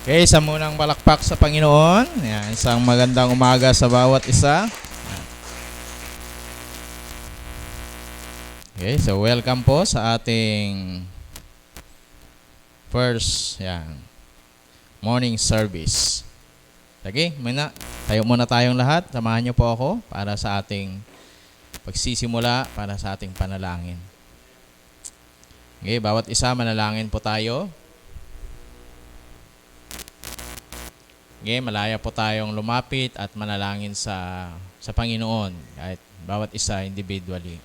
Okay, isa munang palakpak sa Panginoon. Yan, isang magandang umaga sa bawat isa. Okay, so welcome po sa ating first morning service. Okay, tayo muna tayong lahat. Samahan niyo po ako para sa ating pagsisimula, para sa ating panalangin. Okay, bawat isa manalangin po tayo. Okay, malaya po tayong lumapit at manalangin sa Panginoon, kahit bawat isa individually.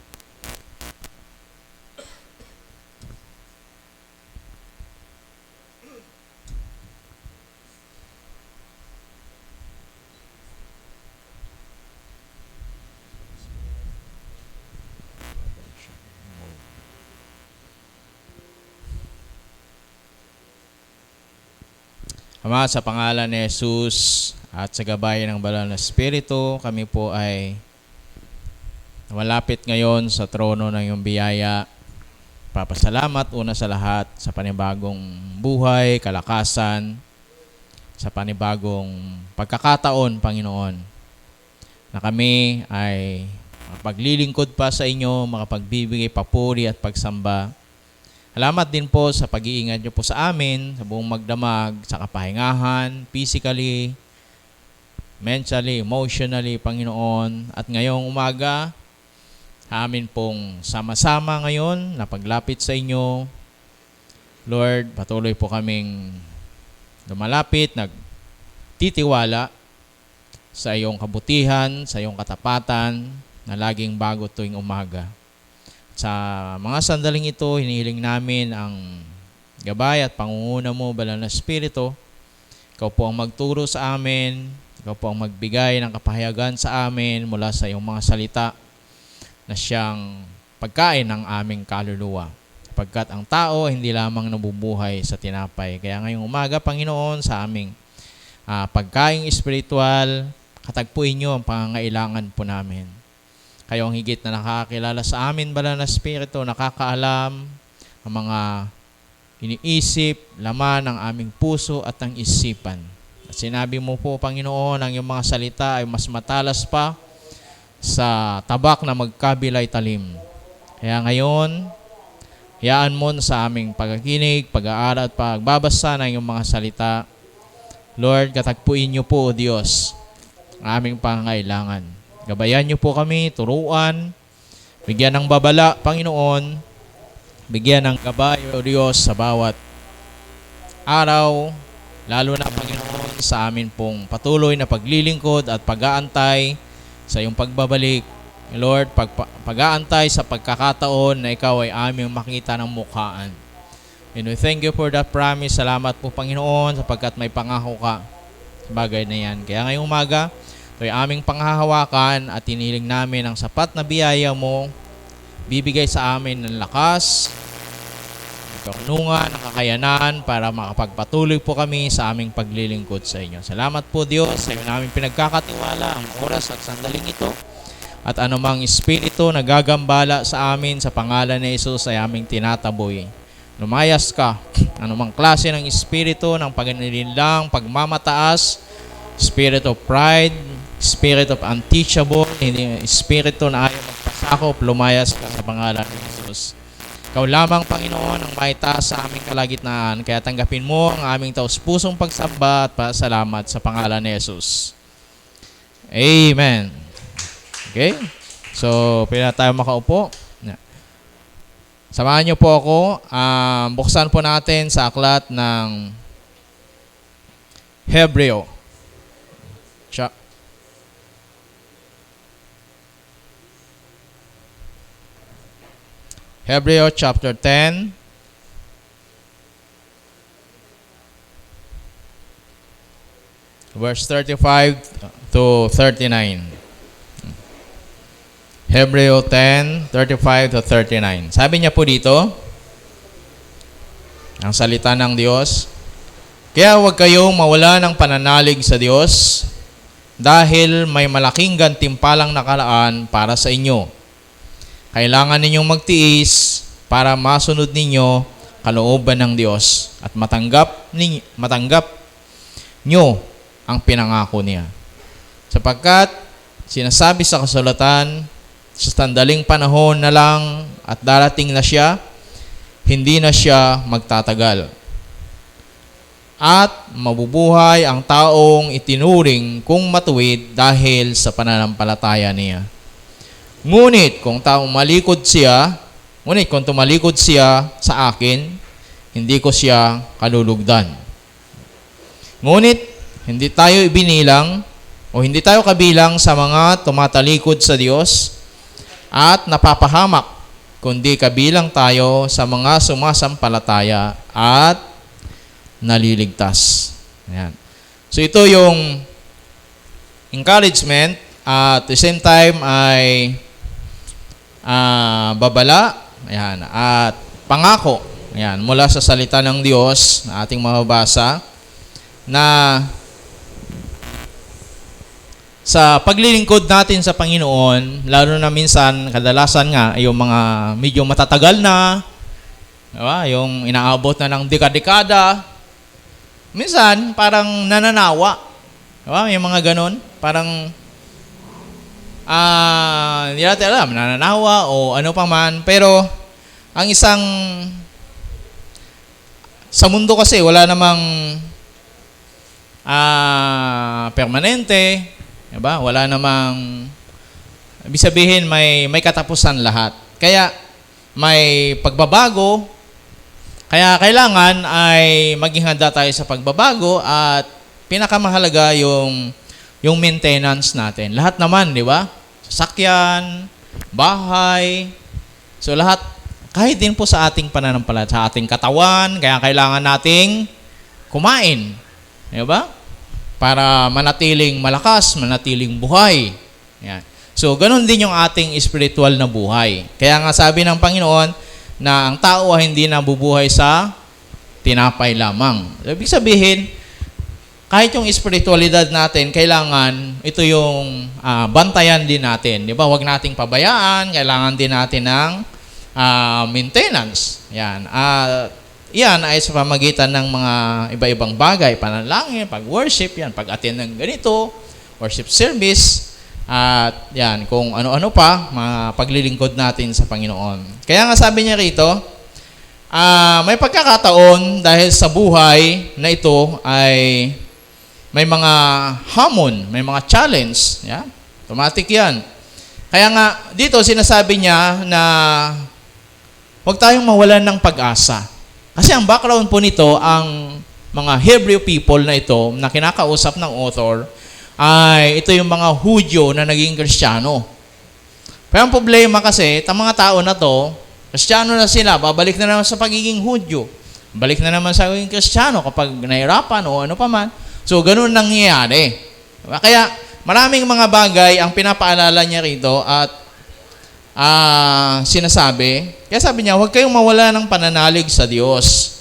Ama, sa pangalan ni Jesus at sa gabay ng Banal na Espiritu, kami po ay malapit ngayon sa trono ng iyong biyaya. Papasalamat una sa lahat sa panibagong buhay, kalakasan, sa panibagong pagkakataon, Panginoon, na kami ay makapaglilingkod pa sa inyo, makapagbibigay papuri at pagsamba. Salamat din po sa pag-iingat niyo po sa amin, sa buong magdamag, sa kapahingahan, physically, mentally, emotionally, Panginoon. At ngayong umaga, amin pong sama-sama ngayon na paglapit sa inyo. Lord, patuloy po kaming lumalapit, nagtitiwala sa iyong kabutihan, sa iyong katapatan na laging bago tuwing umaga. Sa mga sandaling ito, hinihiling namin ang gabay at pangunguna mo, Banal na Espiritu. Ikaw po ang magturo sa amin. Ikaw po ang magbigay ng kapahayagan sa amin mula sa iyong mga salita na siyang pagkain ng aming kaluluwa. Pagkat ang tao hindi lamang nabubuhay sa tinapay. Kaya ngayong umaga, Panginoon, sa aming pagkaing espiritual, katagpuin niyo ang pangangailangan po namin. Kayo ang higit na nakakakilala sa amin, Banal na Espiritu, nakakaalam ang mga iniisip, laman ng aming puso at ng isipan. At sinabi mo po, Panginoon, ang iyong mga salita ay mas matalas pa sa tabak na magkabilay talim. Kaya ngayon, hayaan mo sa aming pagkikinig, pag-aaral at pagbabasa ng iyong mga salita. Lord, katagpuin niyo po, O Diyos, ang aming pangangailangan. Gabayan niyo po kami, turuan, bigyan ng babala, Panginoon, bigyan ng gabay, O Diyos, sa bawat araw, lalo na, Panginoon, sa amin pong patuloy na paglilingkod at pag-aantay sa iyong pagbabalik. Lord, pag-aantay sa pagkakataon na ikaw ay aming makita ng mukhaan. And we thank you for that promise. Salamat po, Panginoon, sapagkat may pangako ka sa bagay na yan. Kaya ngayong umaga, ito'y aming panghahawakan at hinihiling namin ang sapat na biyaya mo, bibigay sa amin ng lakas, karunungan, ng kakayanan para makapagpatuloy po kami sa aming paglilingkod sa inyo. Salamat po, Diyos, sa iyo namin pinagkakatiwala ang oras at sandaling ito. At anumang espiritu na gagambala sa amin sa pangalan ni Jesus ay aming tinataboy. Lumayas ka, anumang klase ng espiritu ng pagnilinlang, pagmamataas, spirit of pride, spirit of unteachable, espiritu na ayaw magpasakop, lumayas ka sa pangalan ng Jesus. Ikaw lamang, Panginoon, ang maitaas sa aming kalagitnaan, kaya tanggapin mo ang aming taus-pusong pagsamba at pasalamat sa pangalan ni Jesus. Amen. Okay? So, pwede na tayo makaupo. Samahan niyo po ako. Buksan po natin sa aklat ng Hebreo. Hebreo chapter 10. Verse 35 to 39. Hebreo 10, 35 to 39. Sabi niya po dito, ang salita ng Diyos, kaya huwag kayong mawala ng pananalig sa Diyos dahil may malaking gantimpalang nakalaan para sa inyo. Kailangan ninyong magtiis para masunod ninyo kalooban ng Diyos at matanggap nyo ang pinangako niya. Sapagkat sinasabi sa kasulatan, sa sandaling panahon na lang at darating na siya, hindi na siya magtatagal. At mabubuhay ang taong itinuring kung matuwid dahil sa pananampalataya niya. Ngunit kung tumalikod siya sa akin, hindi ko siya kalulugdan. Ngunit hindi tayo ibinilang o hindi tayo kabilang sa mga tumatalikod sa Diyos at napapahamak, kundi kabilang tayo sa mga sumasampalataya at naliligtas. Ayan. So ito yung encouragement at the same time ay babala, ayan, at pangako, ayan, mula sa salita ng Diyos na ating mababasa na sa paglilingkod natin sa Panginoon, lalo na minsan, kadalasan nga, yung mga medyo matatagal na, diba? Yung inaabot na ng dekada-dekada, minsan, parang nananawa. Diba? Yung mga ganon, parang, hindi natin alam, nananawa o ano pa man. Pero, ang isang, sa mundo kasi, wala namang permanente, diba? Wala namang, ibig sabihin may katapusan lahat. Kaya may pagbabago, kaya kailangan ay maging handa tayo sa pagbabago at pinakamahalaga yung maintenance natin. Lahat naman, di ba? Sasakyan, bahay, so lahat, kahit din po sa ating pananampalataya, sa ating katawan, kaya kailangan nating kumain. Di ba? Para manatiling malakas, manatiling buhay. Yan. So, ganun din yung ating spiritual na buhay. Kaya nga sabi ng Panginoon na ang tao ay hindi nabubuhay sa tinapay lamang. Ibig sabihin, kahit yung spiritualidad natin, kailangan ito yung bantayan din natin. Di ba? Huwag nating pabayaan, kailangan din natin ng maintenance. Yan. Yan ay sa pamagitan ng mga iba-ibang bagay, panalangin, pag-worship, yan, pag-attend ng ganito, worship service, at yan, kung ano-ano pa, mga paglilingkod natin sa Panginoon. Kaya nga sabi niya rito, may pagkakataon dahil sa buhay na ito ay may mga hamon, may mga challenge. Yan, automatic yan. Kaya nga, dito sinasabi niya na huwag tayong mawalan ng pag-asa. Kasi ang background po nito, ang mga Hebrew people na ito, na kinakausap ng author, ay ito yung mga Hudyo na naging Kristiyano. Pero ang problema kasi, itong mga tao na to, Kristiyano na sila, babalik na naman sa pagiging Hudyo. Balik na naman sa pagiging Kristiyano kapag nahirapan o ano pa man. So, ganun nangyayari. Kaya, maraming mga bagay ang pinapaalala niya rito at sinasabi, kaya sabi niya, huwag kayong mawala ng pananalig sa Diyos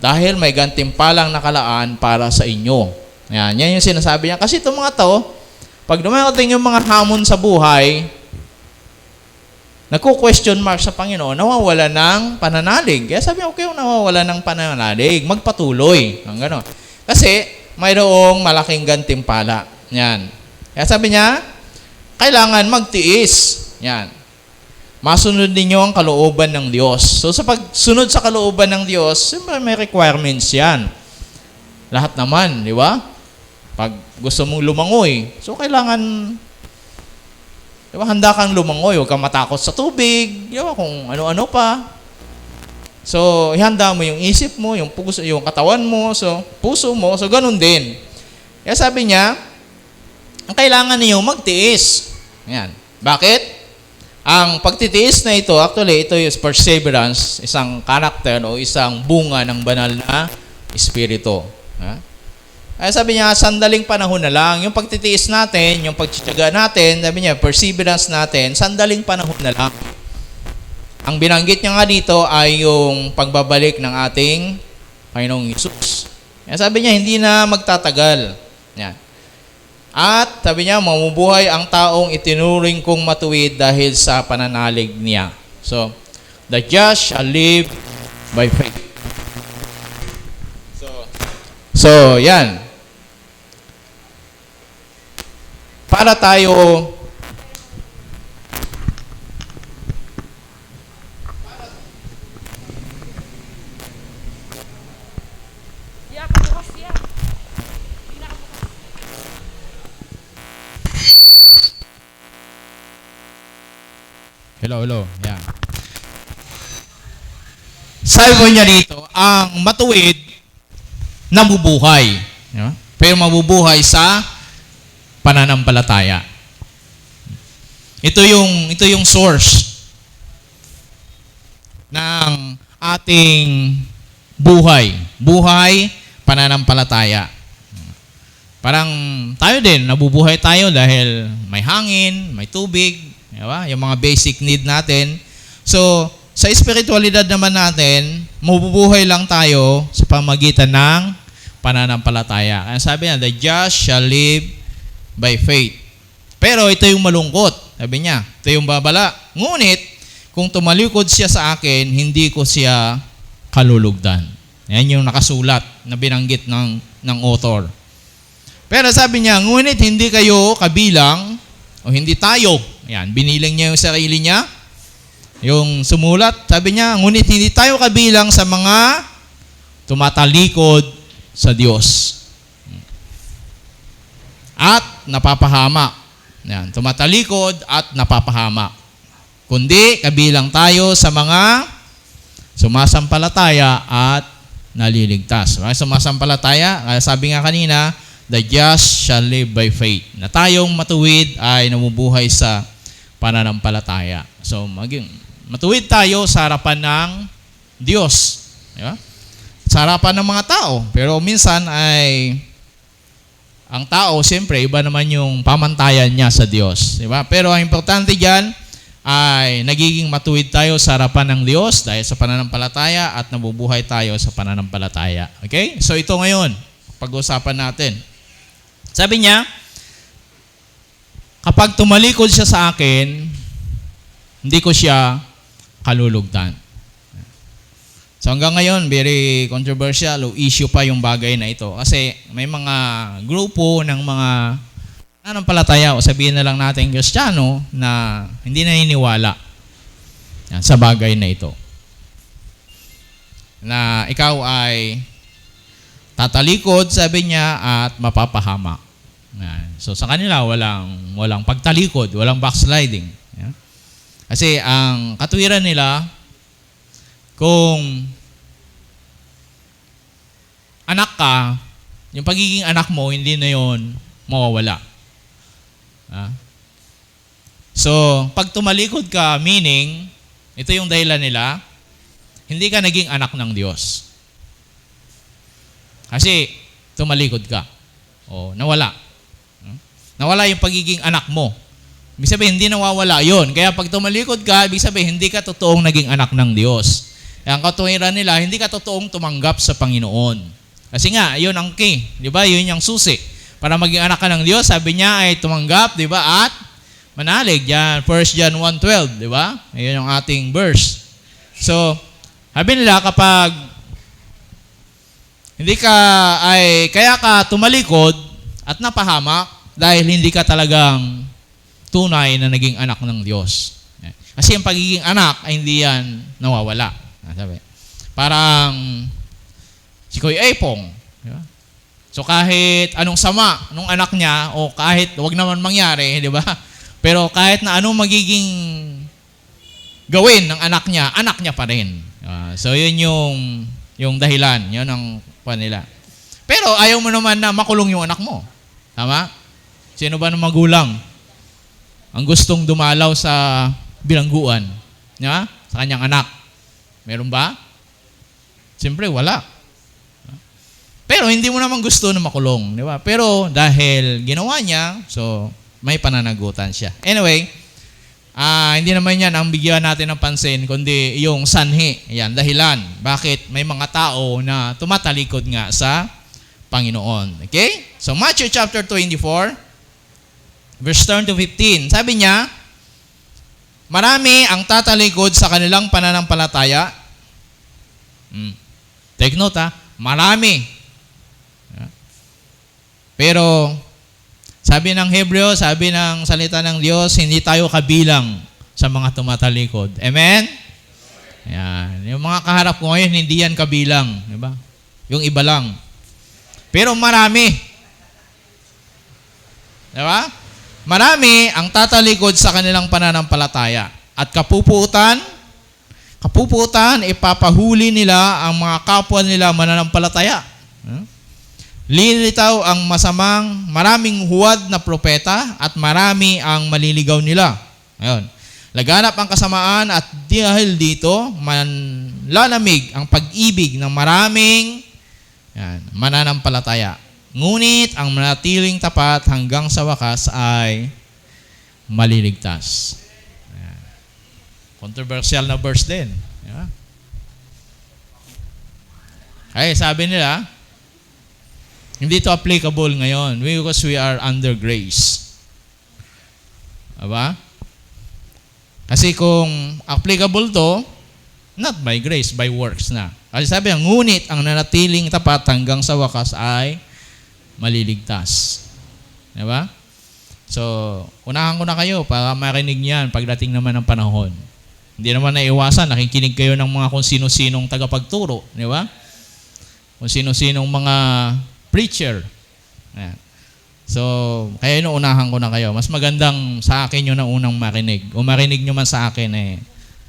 dahil may gantimpalang nakalaan para sa inyo. Yan yung sinasabi niya. Kasi itong mga to, pag dumarating yung mga hamon sa buhay, nagko-question mark sa Panginoon, nawawala ng pananalig. Kaya sabi niya, huwag kayong nawawala ng pananalig, magpatuloy. Ang gano'n. Kasi mayroong malaking gantimpala. Yan. Kaya sabi niya, kailangan magtiis. Yan. Masunod ninyo ang kalooban ng Diyos. So sa pagsunod sa kalooban ng Diyos, siyempre may requirements yan. Lahat naman, di ba? Pag gusto mong lumangoy, so kailangan, di ba, handa kang lumangoy, huwag kang matakot sa tubig, di ba, kung ano-ano pa. So, ihanda mo yung isip mo, yung puso, yung katawan mo, so puso mo, so ganun din. Kaya sabi niya, ang kailangan niyo magtiis. Yan. Bakit? Ang pagtitiis na ito, actually, ito yung perseverance, isang karakter o isang bunga ng banal na espiritu. Kaya sabi niya, sandaling panahon na lang. Yung pagtitiis natin, yung pagtsitsaga natin, sabi niya, perseverance natin, sandaling panahon na lang. Ang binanggit niya nga dito ay yung pagbabalik ng ating Panginoong Hesus. Kaya sabi niya, hindi na magtatagal. Yan. At sabi niya, mamubuhay ang taong itinuring kong matuwid dahil sa pananalig niya. So, the just shall live by faith. So yan. para tayo Hello. Yeah. Sabi po niya dito, ang matuwid nabubuhay. Yeah? Pero mabubuhay sa pananampalataya. Ito yung source ng ating buhay. Buhay, pananampalataya. Parang tayo din, nabubuhay tayo dahil may hangin, may tubig, diba? Yung mga basic need natin. So, sa espiritualidad naman natin, mabubuhay lang tayo sa pamagitan ng pananampalataya. Kaya sabi niya, the just shall live by faith. Pero ito yung malungkot. Sabi niya, ito yung babala. Ngunit, kung tumalikod siya sa akin, hindi ko siya kalulugdan. Yan yung nakasulat na binanggit ng author. Pero sabi niya, ngunit hindi kayo kabilang, o hindi tayo. Yan, binilang niya yung sarili niya. Yung sumulat, sabi niya, ngunit hindi tayo kabilang sa mga tumatalikod sa Diyos. At napapahamak. Yan, tumatalikod at napapahamak. Kundi kabilang tayo sa mga sumasampalataya at naliligtas. Sumasampalataya, sabi nga kanina, the just shall live by faith. Na tayong matuwid ay namubuhay sa pananampalataya. So, matuwid tayo sa harapan ng Diyos. Diba? Sa harapan ng mga tao. Pero minsan ay ang tao, siyempre, iba naman yung pamantayan niya sa Diyos. Diba? Pero ang importante dyan ay nagiging matuwid tayo sa harapan ng Diyos dahil sa pananampalataya at nabubuhay tayo sa pananampalataya. Okay? So, ito ngayon, pag-usapan natin. Sabi niya, kapag tumalikod siya sa akin, hindi ko siya kalulugdan. So hanggang ngayon, very controversial o issue pa yung bagay na ito. Kasi may mga grupo ng mga nananampalataya o sabihin na lang natin Kristiyano na hindi naniniwala sa bagay na ito. Na ikaw ay tatalikod, sabi niya, at mapapahamak. So sa kanila, walang pagtalikod, walang backsliding. Kasi ang katwiran nila, kung anak ka, yung pagiging anak mo, hindi na yon mawawala. So, pag tumalikod ka, meaning, ito yung dahilan nila, hindi ka naging anak ng Diyos. Kasi, tumalikod ka. O, nawala. Nawala yung pagiging anak mo. Ibig sabihin, hindi nawawala yon. Kaya pag tumalikod ka, ibig sabihin, hindi ka totoong naging anak ng Diyos. Kaya ang katuwiran nila, hindi ka totoong tumanggap sa Panginoon. Kasi nga, yun ang key. Di ba? Yun yung susi. Para maging anak ka ng Diyos, sabi niya ay tumanggap, di ba? At manalig. Yan, 1 John 1:12, di ba? Ayun yung ating verse. So, sabi nila, kapag hindi ka kaya ka tumalikod at napahamak dahil hindi ka talagang tunay na naging anak ng Diyos. Kasi ang pagiging anak ay hindi yan nawawala. Sabi. Parang si Kuya Epong. Diba? So kahit anong sama nung anak niya o kahit wag naman mangyari, di ba? Pero kahit na anong magiging gawin ng anak niya pa rin. So yun yung dahilan. Yun ang nila. Pero ayaw mo naman na makulong yung anak mo. Tama? Sino ba ng magulang ang gustong dumalaw sa bilangguan? Diba? Sa kanyang anak. Meron ba? Siyempre, wala. Pero hindi mo naman gusto na makulong. Diba? Pero dahil ginawa niya, so may pananagutan siya. Anyway, hindi naman yan ang bigyan natin ng pansin, kundi yung sanhi. Yan, dahilan. Bakit may mga tao na tumatalikod nga sa Panginoon. Okay? So Matthew chapter 24, verse 10 to 15. Sabi niya, marami ang tatalikod sa kanilang pananampalataya. Take note Marami. Pero Sabi ng Hebreo, sabi ng salita ng Diyos, hindi tayo kabilang sa mga tumatalikod. Amen? Yan. Yung mga kaharap ko ngayon, hindi yan kabilang. Diba? Yung iba lang. Pero marami. Diba? Marami ang tatalikod sa kanilang pananampalataya. At kapuputan, ipapahuli nila ang mga kapwa nila mananampalataya. Lilitaw ang maraming huwad na propeta at marami ang maliligaw nila. Ngayon, laganap ang kasamaan at dahil dito, manlalamig ang pag-ibig ng maraming mananampalataya. Ngunit ang manatiling tapat hanggang sa wakas ay maliligtas. Ayan. Controversial na verse din. Yeah. Ay, sabi nila, hindi ito applicable ngayon because we are under grace. Aba? Kasi kung applicable to, not by grace, by works na. Kasi sabi niya, ngunit ang nanatiling tapat hanggang sa wakas ay maliligtas. Diba? So, unahan ko na kayo para marinig niyan pagdating naman ng panahon. Hindi naman naiwasan, nakikinig kayo ng mga kung sino-sinong tagapagturo. Diba? Kung sino-sinong mga preacher. Ayan. So, kaya inuunahan ko na kayo. Mas magandang sa akin yun na unang marinig. O marinig nyo man sa akin,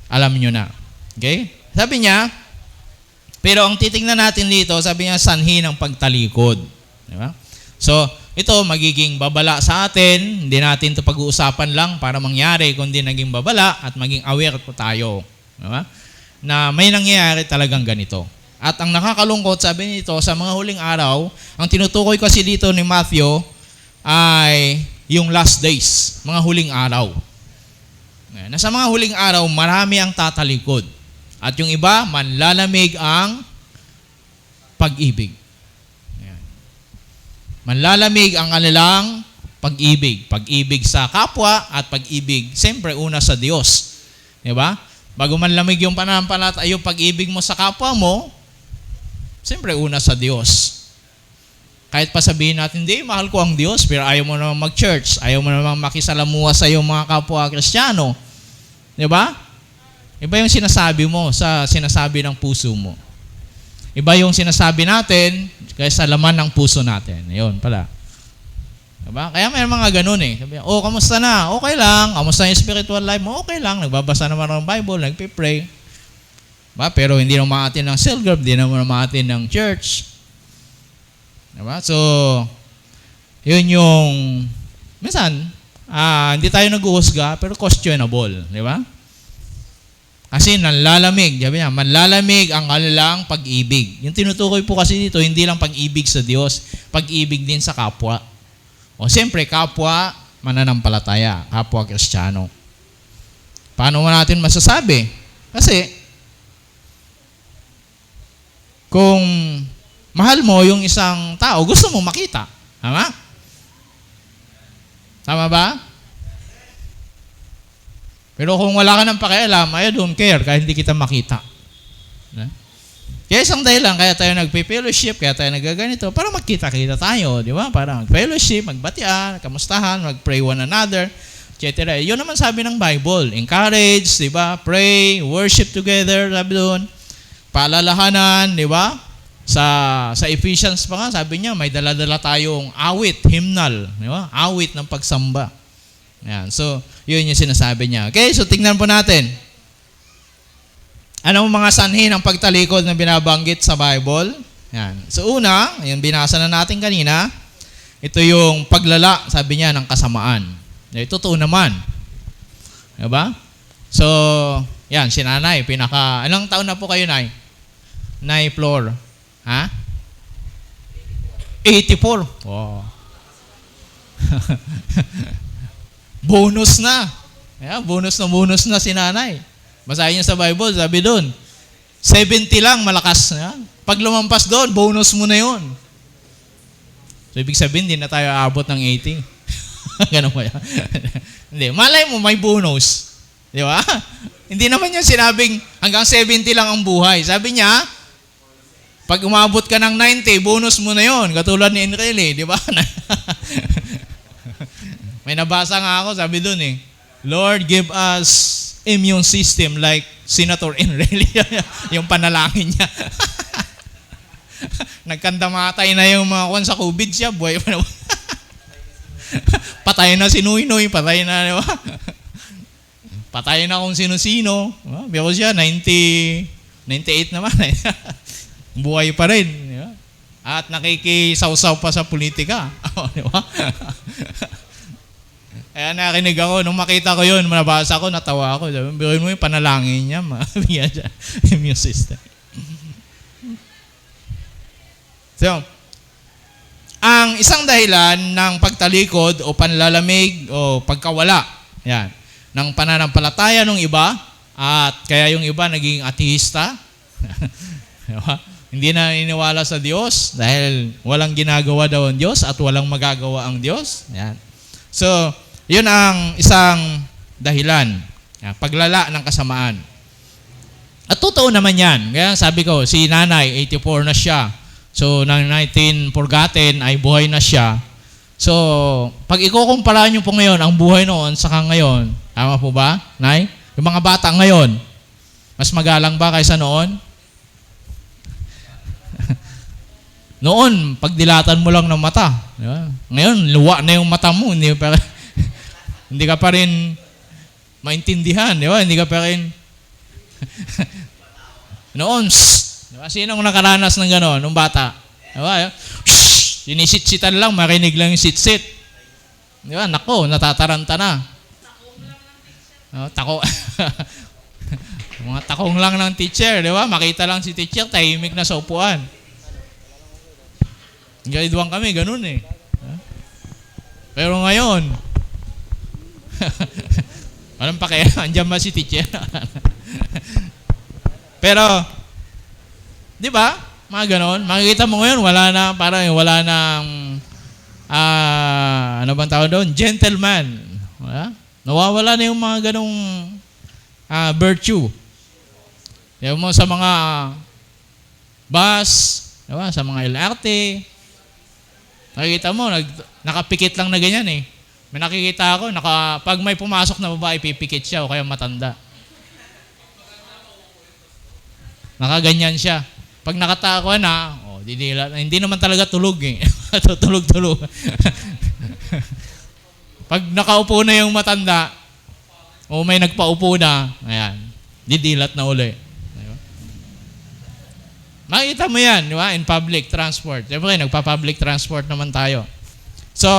alam nyo na. Okay? Sabi niya, pero ang titingnan natin dito, sabi niya, sanhi ng pagtalikod. Diba? So, ito magiging babala sa atin. Hindi natin ito pag-uusapan lang para mangyari, kundi naging babala at maging aware po tayo. Diba? Na may nangyayari talagang ganito. At ang nakakalungkot, sabi nito, sa mga huling araw, ang tinutukoy kasi dito ni Matthew ay yung last days, mga huling araw. Nasa mga huling araw, marami ang tatalikod. At yung iba, manlalamig ang pag-ibig. Manlalamig ang kanilang pag-ibig. Pag-ibig sa kapwa at pag-ibig, siyempre, una sa Diyos. Diba? Bago manlamig yung pananampalataya, yung pag-ibig mo sa kapwa mo, siyempre, una sa Diyos. Kahit pa sabihin natin, hindi, mahal ko ang Diyos, pero ayaw mo naman mag-church, ayaw mo naman makisalamuha sa iyong mga kapwa Kristiyano. Diba? Iba yung sinasabi mo sa sinasabi ng puso mo. Iba yung sinasabi natin kaysa laman ng puso natin. Ayun pala. Diba? Kaya may mga ganun Sabi, kamusta na? Okay lang. Kamusta yung spiritual life mo? Okay lang. Nagbabasa naman ng Bible, nagpipray. Diba? Pero hindi naman atin ng cell group, hindi naman atin ng church. Diba? So, yun yung, minsan, hindi tayo nag-uusga, pero questionable. Diba? Kasi nanlalamig, sabi niya, manlalamig ang kanilang pag-ibig. Yung tinutukoy po kasi dito, hindi lang pag-ibig sa Diyos, pag-ibig din sa kapwa. O siyempre, kapwa, mananampalataya, kapwa Kristiyano. Paano mo natin masasabi? Kasi, kung mahal mo yung isang tao, gusto mo makita. Tama? Tama ba? Pero kung wala ka ng pakialam, I don't care kahit hindi kita makita. Kaya isang dahilan, kaya tayo nagpe-fellowship, kaya tayo nagaganito, para magkita-kita tayo, di ba? Para mag-fellowship, magbatian, kamustahan, mag-pray one another, etc. Yun naman sabi ng Bible, encourage, di ba? Pray, worship together, sabi doon. Paalalahanan, di ba? Sa Ephesians pa nga, sabi niya, may dala-dala tayong awit, hymnal, di ba? Awit ng pagsamba. Yan. So, yun yung sinasabi niya. Okay, so tingnan po natin. Anong mga sanhi ng pagtalikod na binabanggit sa Bible? Yan. So, una, yung binasa na natin kanina, ito yung paglala, sabi niya, ng kasamaan. Ito totoo naman. Diba? So, yan, si Nanay, anong taon na po kayo, Nay? Nay Flor. Ha? 84. Wow. Bonus na. Yeah, bonus na si Nanay. Basahin niyo sa Bible, sabi doon, 70 lang, malakas. Yeah? Pag lumampas doon, bonus mo na yun. So, ibig sabihin, hindi na tayo aabot ng 80. Ganun ba yan? Hindi. Malay mo, may bonus. Di ba? Hindi naman yung sinabing hanggang 70 lang ang buhay. Sabi niya, pag umabot ka ng 90, bonus mo na yun. Katulad ni Enrile, di ba? May nabasa nga ako, sabi dun eh, Lord, give us immune system like Senator Enrile. Yung panalangin niya. Nagkandamatay na yung mga kwan sa COVID siya. Buhay pa naman. Patay na si Noy-Noy. Patay na, di ba? Patay na kung sino-sino. Pero siya, 98 naman. Buhay pa rin. Di ba? At nakikisaw-saw pa sa politika. Di ba? Kaya nakinig ako. Nung makita ko yun, nabasa ko, natawa ako. Sabi, biruin mo yung panalangin niya. Mabigyan siya. Immune system. So, ang isang dahilan ng pagtalikod o panlalamig o pagkawala yan, ng pananampalataya ng iba at kaya yung iba naging ateista. Hindi na iniwala sa Diyos dahil walang ginagawa daw ang Diyos at walang magagawa ang Diyos. Yan. So, yun ang isang dahilan. Yan, paglala ng kasamaan. At totoo naman yan. Kaya sabi ko, si nanay, 84 na siya. So, nang 19 forgotten ay buhay na siya. So, pag ikukumpara nyo po ngayon ang buhay noon saka ngayon, tama po ba, Nay? Yung mga bata ngayon, mas magalang ba kaysa noon? Noon, pagdilatan mo lang ng mata. Diba? Ngayon, luwa na yung mata mo. Hindi ka pa rin maintindihan. Diba? Hindi ka pa rin... Noon, diba? Sinong nakaranas ng gano'n, nung bata? Diba? Sinisitsitan lang, marinig lang yung sitsit. Diba? Nako, natataranta na. Tako. Mga takong lang ng teacher, diba? Makita lang si teacher, tahimik na sa upuan. Grade 1 kami, ganun eh. Pero ngayon, walang pakialam, andyan ba si teacher? Pero, di ba? Mga ganon. Makikita mo ngayon, wala na, parang wala nang, ano bang tawag doon? Gentleman. Wala? Nawawala na yung mga ganong virtue. Yung mo sa mga bus, diba? Sa mga LRT, nakikita mo, nakapikit lang na ganyan eh. May nakikita ako, pag may pumasok na babae, pipikit siya o kaya matanda. Nakaganyan siya. Pag nakatawa na, hindi naman talaga tulog eh. Tulog-tulog. Pag nakaupo na yung matanda, o may nagpaupo na, ayan, didilat na uli. Diba? Makita mo yan, di ba? In public transport. Siyempre, nagpa-public transport naman tayo. So,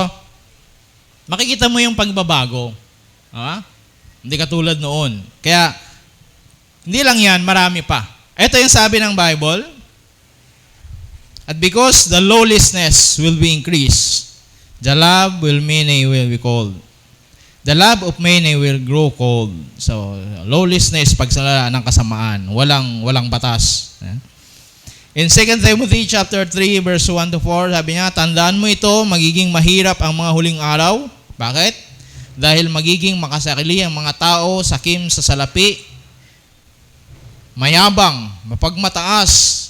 makikita mo yung pagbabago. Diba? Hindi katulad noon. Kaya, hindi lang yan, marami pa. Ito yung sabi ng Bible. At because the lawlessness will be increased, the love will many will be cold. The love of many will grow cold. So, lawlessness, pagsala ng kasamaan. Walang batas. In 2 Timothy chapter 3, verse 1 to 4, sabi niya, tandaan mo ito, magiging mahirap ang mga huling araw. Bakit? Dahil magiging makasarili ang mga tao, sakim sa salapi, mayabang, mapagmataas,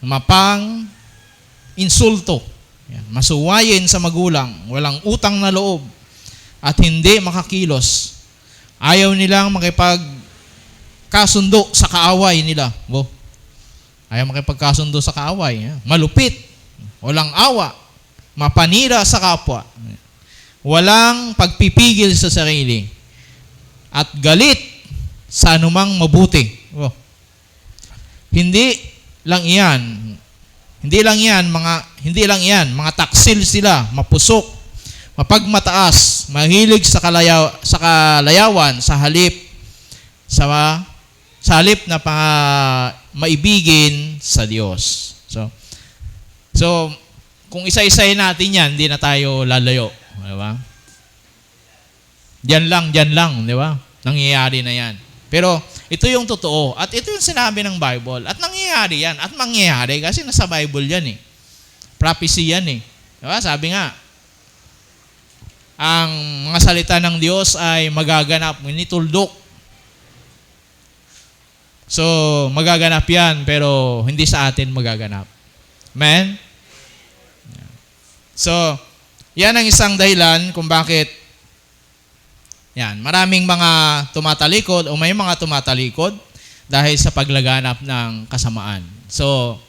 mapang insulto, masuwayin sa magulang, walang utang na loob, at hindi makakilos. Ayaw nilang makipagkasundo sa kaaway nila. Ayaw makipagkasundo sa kaaway. Malupit, walang awa, mapanira sa kapwa, walang pagpipigil sa sarili, at galit sa anumang mabuti. Hindi lang iyan, mga taksil sila, mapusok, mapagmataas, mahilig sa kalayawan, sa halip na maibigin sa Diyos. So kung isa-isahin natin yan, hindi na tayo lalayo. Di ba? Diyan lang, di ba? Nangyayari na yan. Pero ito yung totoo. At ito yung sinabi ng Bible. At nangyayari yan. At mangyayari kasi nasa Bible yan eh. Prophecy yan eh. Diba? Sabi nga, ang mga salita ng Diyos ay magaganap. Nituldok. So, magaganap yan, pero hindi sa atin magaganap. Amen? So, Yan ang isang dahilan kung bakit maraming mga tumatalikod o may mga tumatalikod dahil sa paglaganap ng kasamaan. So,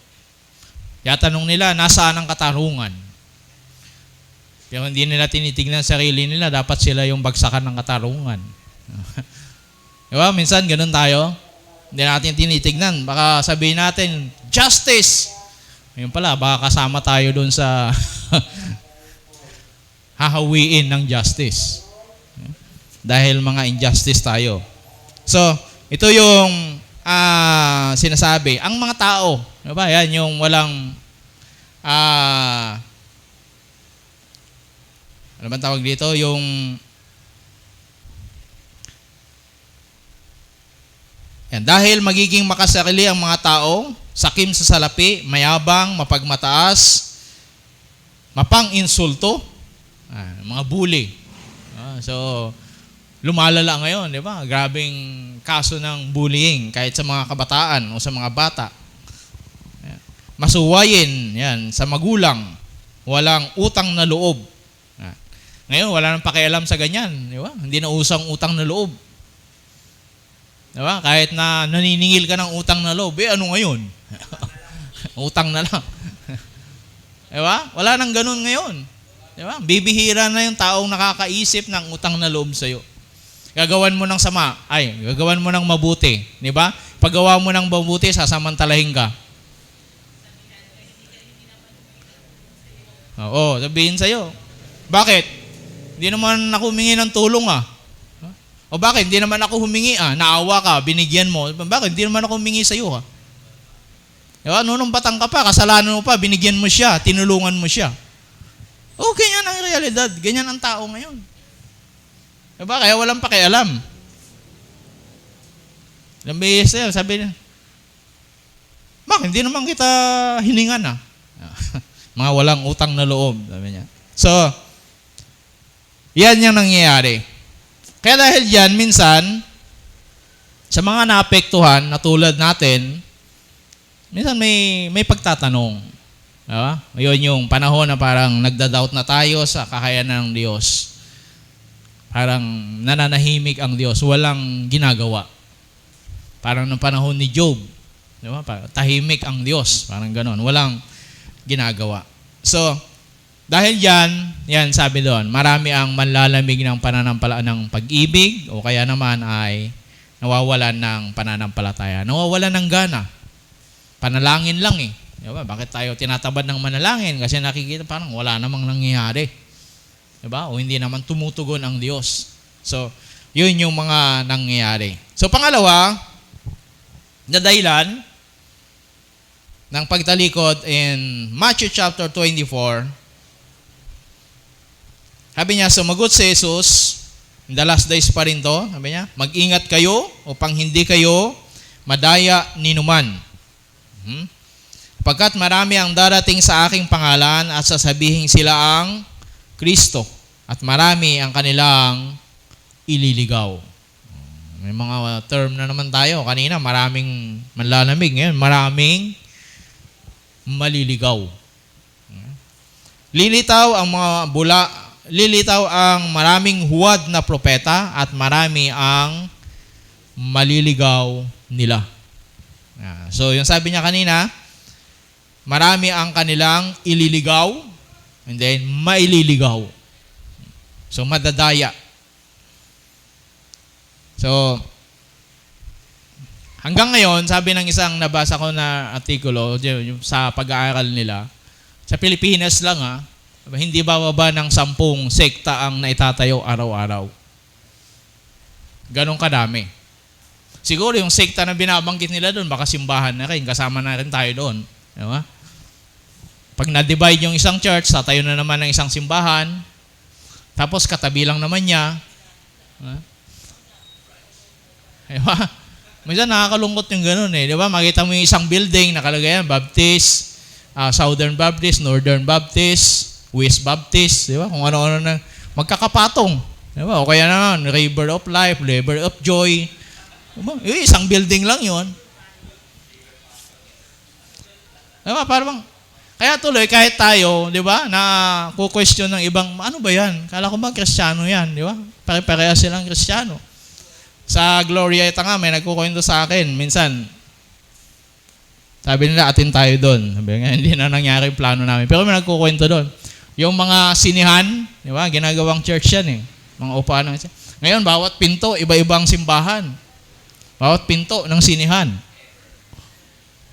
tanong nila, nasaan ang katarungan? Pero hindi nila tinitignan sarili nila, dapat sila yung bagsakan ng katarungan. Diba? Minsan, ganun tayo. Hindi natin tinitignan. Baka sabihin natin, justice! Ngayon pala, baka kasama tayo dun sa hahawiin ng justice. Dahil mga injustice tayo. So, ito yung sinasabi. Ang mga tao, diba? Yan yung walang ano ba tawag dito? Yung dahil magiging makasarili ang mga tao, sakim sa salapi, mayabang, mapagmataas, mapang-insulto, mga bully. So, lumalala ngayon, di ba? Grabing kaso ng bullying kahit sa mga kabataan o sa mga bata. Masuwayin, sa magulang, walang utang na loob. Ngayon, wala nang pakialam sa ganyan, di ba? Hindi na usang utang na loob. Di ba? Kahit na naniningil ka ng utang na loob, ano ngayon? Utang na lang. Di ba? Wala nang ganun ngayon. Di ba? Bibihira na yung taong nakakaisip ng utang na loob sa'yo. Gagawan mo ng sama, gagawan mo ng mabuti. Di ba? Paggawa mo ng mabuti, sasamantalahin ka. Oo, sabihin sa'yo. Bakit? Hindi naman ako humingi ng tulong O bakit? Hindi naman ako humingi Naawa ka, binigyan mo. Bakit? Hindi naman ako humingi sa'yo Diba? Nung batang ka pa, kasalanan mo pa, binigyan mo siya, tinulungan mo siya. Ganyan ang realidad. Ganyan ang tao ngayon. Diba? Kaya walang pakialam. Ilang beses na, sabi niya, bakit? Hindi naman kita hiningan Mga walang utang na loob, sabi niya. So, yan yung nangyayari. Kaya dahil yan, minsan, sa mga naapektuhan na tulad natin, minsan may pagtatanong. Diba? Yun yung panahon na parang nagda-doubt na tayo sa kakayanan ng Diyos. Parang nananahimik ang Diyos, walang ginagawa. Parang nung panahon ni Job, diba? Parang tahimik ang Diyos, parang ganon, walang ginagawa. So, dahil yan sabi doon, marami ang manlalamig ng pananampalataya ng pag-ibig o kaya naman ay nawawalan ng pananampalataya. Nawawalan ng gana. Panalangin lang Diba? Bakit tayo tinatabad ng manalangin? Kasi nakikita parang wala namang nangyayari. Diba? O hindi naman tumutugon ang Diyos. So, yun yung mga nangyayari. So, pangalawa, na dahilan ng pagtalikod in Matthew chapter 24, sabi niya, sumagot si Jesus, in the last days pa rin to, sabi niya, mag-ingat kayo upang hindi kayo madaya ninuman. Pagkat marami ang darating sa aking pangalan at sasabihin sila ang Kristo at marami ang kanilang ililigaw. May mga term na naman tayo. Kanina maraming manlalamig. Ngayon maraming maliligaw. Lilitaw ang maraming huwad na propeta at marami ang maliligaw nila. So, yung sabi niya kanina, marami ang kanilang ililigaw and then maililigaw. So, madadaya. So, hanggang ngayon, sabi ng isang nabasa ko na artikulo sa pag-aaral nila, sa Pilipinas lang hindi bababa ng 10 sekta ang naitatayo araw-araw. Ganon kadami. Siguro yung sekta na binabanggit nila doon, baka simbahan na rin, kasama na rin tayo doon. Diba? Pag na-divide yung isang church, tatayo na naman ng isang simbahan, tapos katabi lang naman niya. Diba? Minsan nakakalungkot yung gano'n Diba? Makita mo yung isang building, nakalagay yan, Baptist, Southern Baptist, Northern Baptist, West Baptist, diba? Kung ano-ano na magkakapatong. Diba? O kaya naman, River of Life, River of Joy. Diba? Isang building lang yon. Diba? Parang, Kaya tuloy, kahit tayo, di ba, na question ng ibang, ano ba yan? Kala ko ba Kristiyano yan, di ba? Pare-pareha silang Kristiyano. Sa Gloria ito nga, may nagkukwento sa akin. Minsan, sabi nila, atin tayo doon. Sabi nga, hindi na nangyari yung plano namin. Pero may nagkukwento doon. Yung mga sinihan, di ba, ginagawang church yan eh. Mga upahan ng siya. Ngayon, bawat pinto, iba-ibang simbahan. Bawat pinto ng sinihan.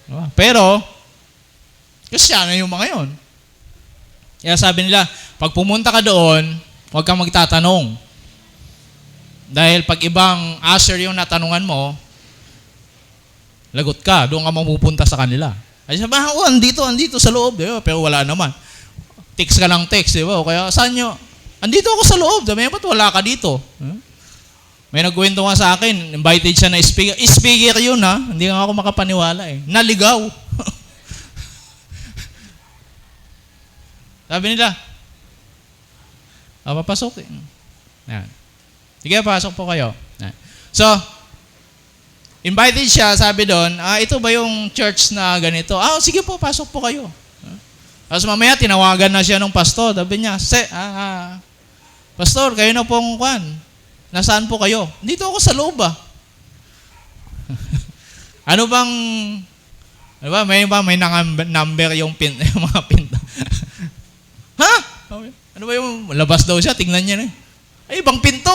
Diba? Pero, Kristiyano yung mga yon. Kaya sabi nila, pag pumunta ka doon, huwag kang magtatanong. Dahil pag ibang usher yung natanungan mo, lagot ka, doon ka mapupunta sa kanila. Ay sabi, andito sa loob. Diba? Pero wala naman. Text ka ng text, di ba? O kaya, saan nyo? Andito ako sa loob. Sabi, ba't wala ka dito? May nagkwento nga sa akin, invited siya na speaker. Speaker yun ha, hindi nga ako makapaniwala eh. Naligaw. Sabi nila, papasok. Yan. Sige, pasok po kayo. Yan. So, invited siya, sabi doon, ito ba yung church na ganito? Sige po, pasok po kayo. Tapos mamaya, tinawagan na siya ng pastor. Sabi niya, pastor, kayo na pong kwan. Nasaan po kayo? Dito ako sa loob ba? Ano ba, may number yung yung mga pinto. Ha? Ano ba yung labas daw siya? Tingnan niya na. Ay, ibang pinto.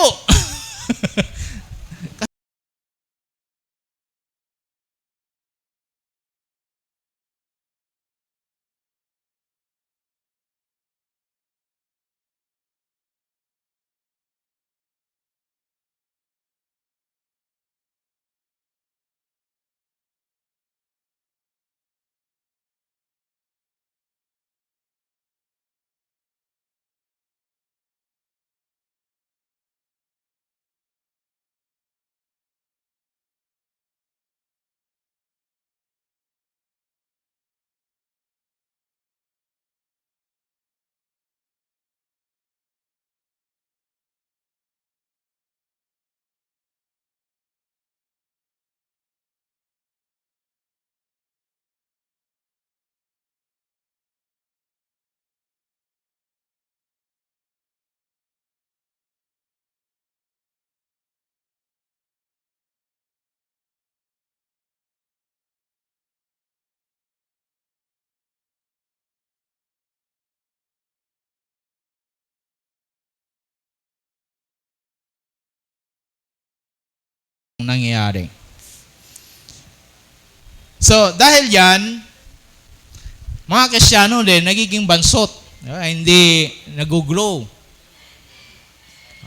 Nangyayari. So, dahil yan, mga Kristiyano din, nagiging bansot. Hindi nag-grow.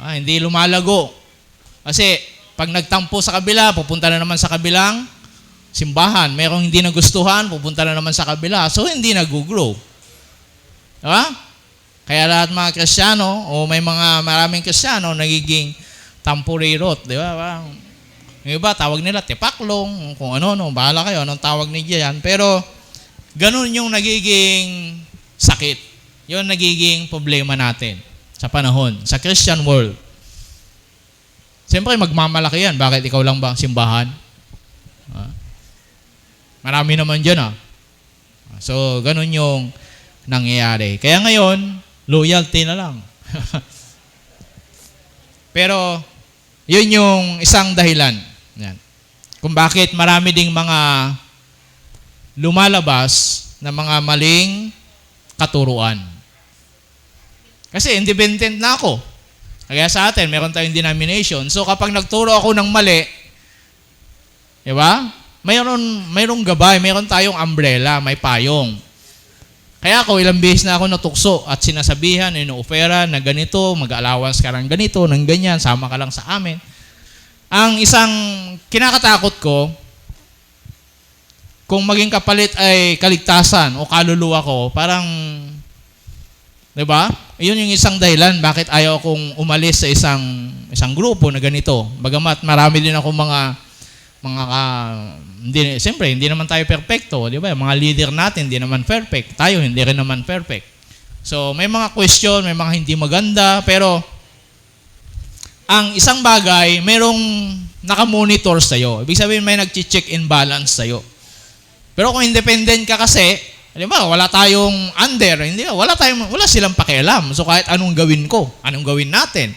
Hindi lumalago. Kasi, pag nagtampo sa kabila, pupunta na naman sa kabilang simbahan. Merong hindi nagustuhan, pupunta na naman sa kabila. So, hindi nag-grow. Diba? Kaya lahat mga Kristiyano, o may mga maraming Kristiyano, nagiging tampurirot. Diba? Yung iba, tawag nila tepaklong, kung ano, bahala kayo, anong tawag niya yan. Pero, ganun yung nagiging sakit. Yun nagiging problema natin sa panahon, sa Christian world. Siyempre, magmamalaki yan. Bakit ikaw lang ba ang simbahan? Marami naman dyan So, ganun yung nangyayari. Kaya ngayon, loyalty na lang. Pero, yun yung isang dahilan. Yan. Kung bakit marami ding mga lumalabas na mga maling katuruan. Kasi independent na ako. Kaya sa atin, meron tayong denomination. So kapag nagturo ako ng mali, di ba? Mayroong gabay, mayroon tayong umbrella, may payong. Kaya ako, ilang beses na ako natukso at sinasabihan, ino-ofera na ganito, mag-allowance ka ng ganito, ng ganyan, sama ka lang sa amin. Ang isang kinakatakot ko, kung maging kapalit ay kaligtasan o kaluluwa ko, parang, di ba? Yun yung isang dahilan bakit ayaw akong umalis sa isang grupo na ganito. Bagamat marami din ako siyempre, hindi naman tayo perfecto, di ba? Mga leader natin, hindi naman perfect. Tayo, hindi rin naman perfect. So, may mga question, may mga hindi maganda, pero ang isang bagay, mayroong nakamonitor sa'yo. Ibig sabihin, may nag-check and balance sa'yo. Pero kung independent ka kasi, Halimbawa, wala tayong under, wala silang pakialam. So kahit anong gawin ko, anong gawin natin,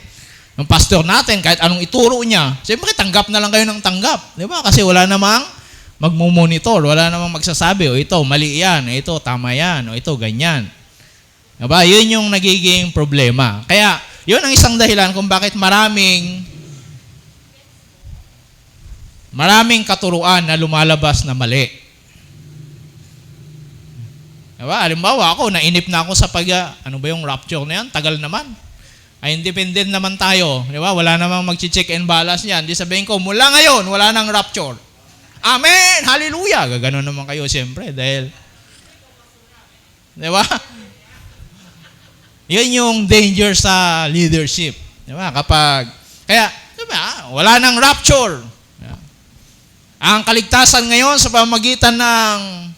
yung pastor natin, kahit anong ituro niya, siyempre tanggap na lang kayo ng tanggap. Di ba? Kasi wala namang magmumonitor, wala namang magsasabi, o ito, mali yan, o ito, tama yan, o ito, ganyan. Di ba? Yun yung nagiging problema. Kaya, yun ang isang dahilan kung bakit maraming katuruan na lumalabas na mali. Diba? Halimbawa ako, nainip na ako sa ano ba yung rapture na yan? Tagal naman. Ay, independent naman tayo. Diba? Wala namang mag-check and balance yan. Di sabihin ko, mula ngayon, wala nang rapture. Amen! Hallelujah! Gaganon naman kayo siyempre dahil, diba? Yun yung danger sa leadership. Diba? Kaya, diba? Wala nang rapture. Diba? Ang kaligtasan ngayon sa pamamagitan ng